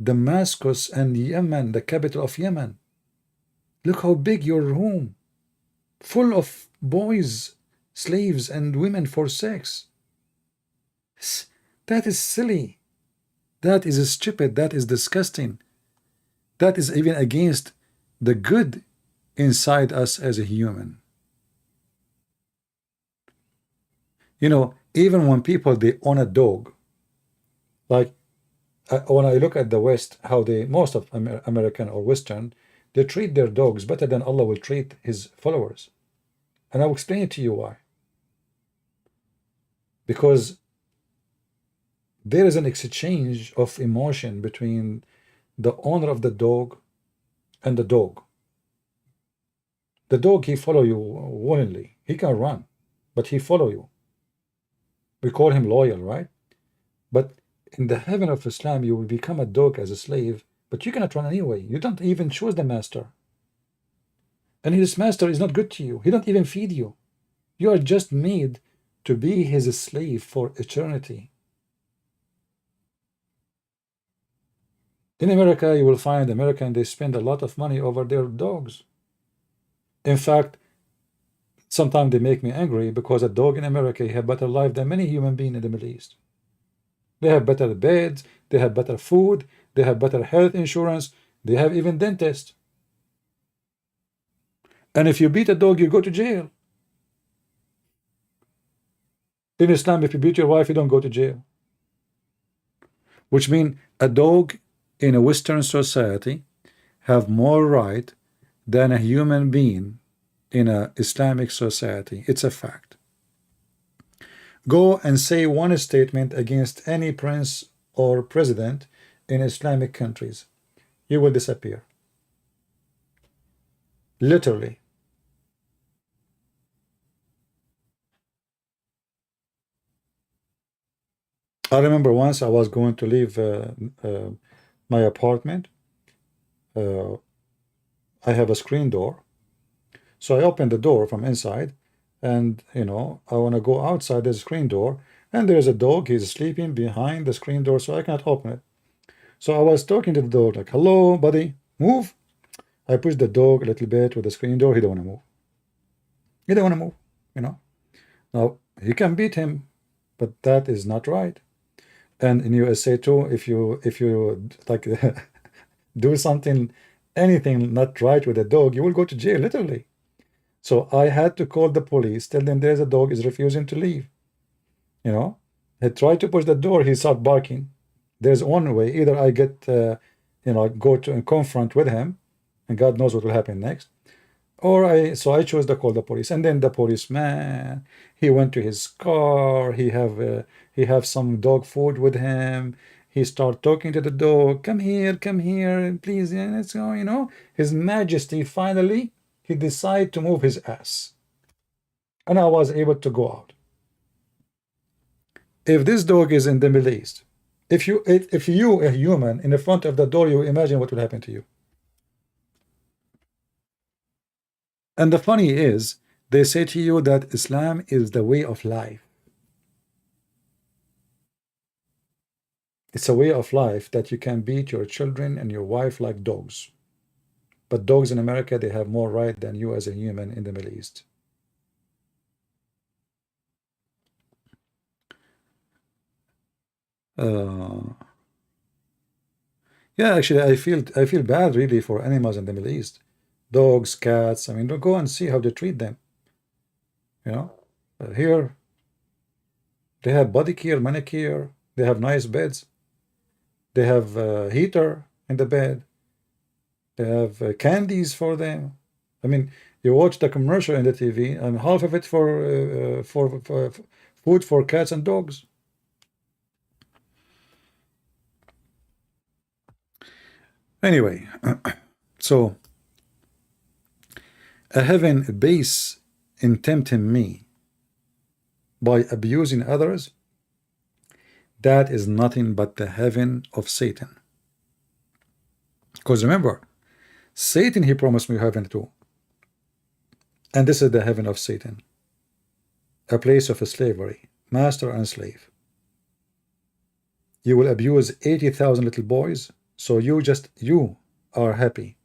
Damascus and Yemen, the capital of Yemen. Look how big your room, full of boys, slaves, and women for sex. That is silly. That is stupid. That is disgusting. That is even against the good inside us as a human. Even when people, they own a dog, like when I look at the West, how most of American or Western, they treat their dogs better than Allah will treat his followers. And I'll explain it to you why. Because there is an exchange of emotion between the owner of the dog and the dog. The dog, he follow you willingly. He can run, but he follow you. We call him loyal, right? But in the heaven of Islam, you will become a dog as a slave, but you cannot run anyway. You don't even choose the master. And his master is not good to you. He don't even feed you. You are just made to be his slave for eternity. In America, you will find Americans, they spend a lot of money over their dogs. In fact, sometimes they make me angry because a dog in America have better life than many human beings in the Middle East. They have better beds, they have better food, they have better health insurance, they have even dentists. And if you beat a dog, you go to jail. In Islam, if you beat your wife, you don't go to jail. Which means a dog in a Western society have more right than a human being in an Islamic society. It's a fact. Go and say one statement against any prince or president in Islamic countries. You will disappear. Literally. I remember once I was going to leave my apartment. I have a screen door. So I opened the door from inside, and I want to go outside the screen door, and there's a dog. He's sleeping behind the screen door, so I cannot open it. So I was talking to the dog like, hello, buddy, move. I pushed the dog a little bit with the screen door. He don't want to move. He don't want to move, Now, you can beat him, but that is not right. And in USA too, if you like do something, anything not right with a dog, you will go to jail, literally. So I had to call the police, tell them there's a dog is refusing to leave. I tried to push the door, he started barking. There's one way, either I get, go to and confront with him, and God knows what will happen next, or I chose to call the police. And then the policeman, he went to his car, he have some dog food with him. He started talking to the dog, come here, please, let's go, His Majesty finally, he decided to move his ass. And I was able to go out. If this dog is in the Middle East, if you, a human, in the front of the door, you imagine what will happen to you. And the funny is, they say to you that Islam is the way of life. It's a way of life that you can beat your children and your wife like dogs. But dogs in America, they have more right than you as a human in the Middle East. Yeah, actually, I feel bad really for animals in the Middle East. Dogs, cats. I mean, go and see how they treat them. Here they have body care, manicure. They have nice beds. They have a heater in the bed. They have candies for them. I mean, you watch the commercial in the TV, and half of it for food for cats and dogs. Anyway, so a heaven base in tempting me by abusing others, that is nothing but the heaven of Satan. Because remember, Satan, he promised me heaven too. And this is the heaven of Satan, a place of slavery, master and slave. You will abuse 80,000 little boys, so you are happy.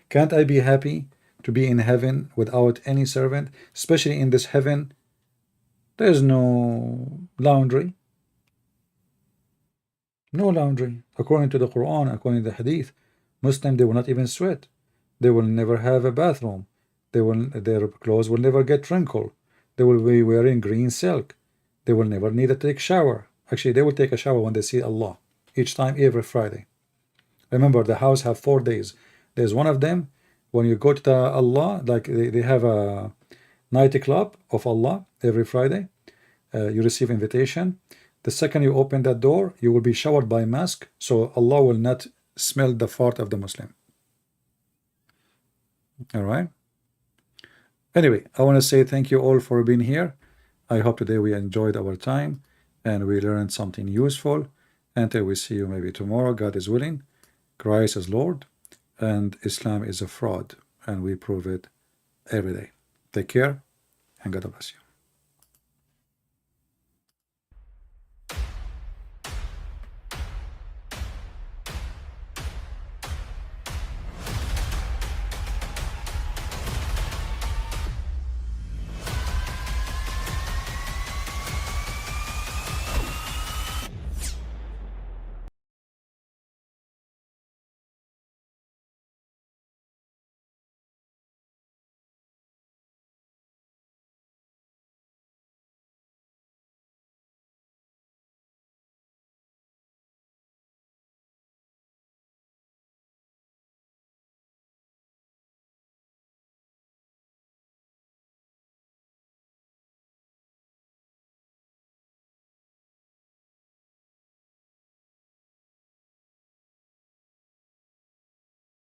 Can't I be happy to be in heaven without any servant? Especially in this heaven, there's no laundry. No laundry. According to the Quran, according to the Hadith, Muslims, they will not even sweat. They will never have a bathroom. Their clothes will never get wrinkled. They will be wearing green silk. They will never need to take shower. Actually, they will take a shower when they see Allah, each time, every Friday. Remember, the house have 4 days. There's one of them, when you go to the Allah, like they have a night club of Allah every Friday. You receive invitation. The second you open that door, you will be showered by mask, so Allah will not smell the fart of the Muslim. All right. Anyway, I want to say thank you all for being here. I hope today we enjoyed our time and we learned something useful. Until we see you maybe tomorrow, God is willing. Christ is Lord and Islam is a fraud, and we prove it every day. Take care and God bless you.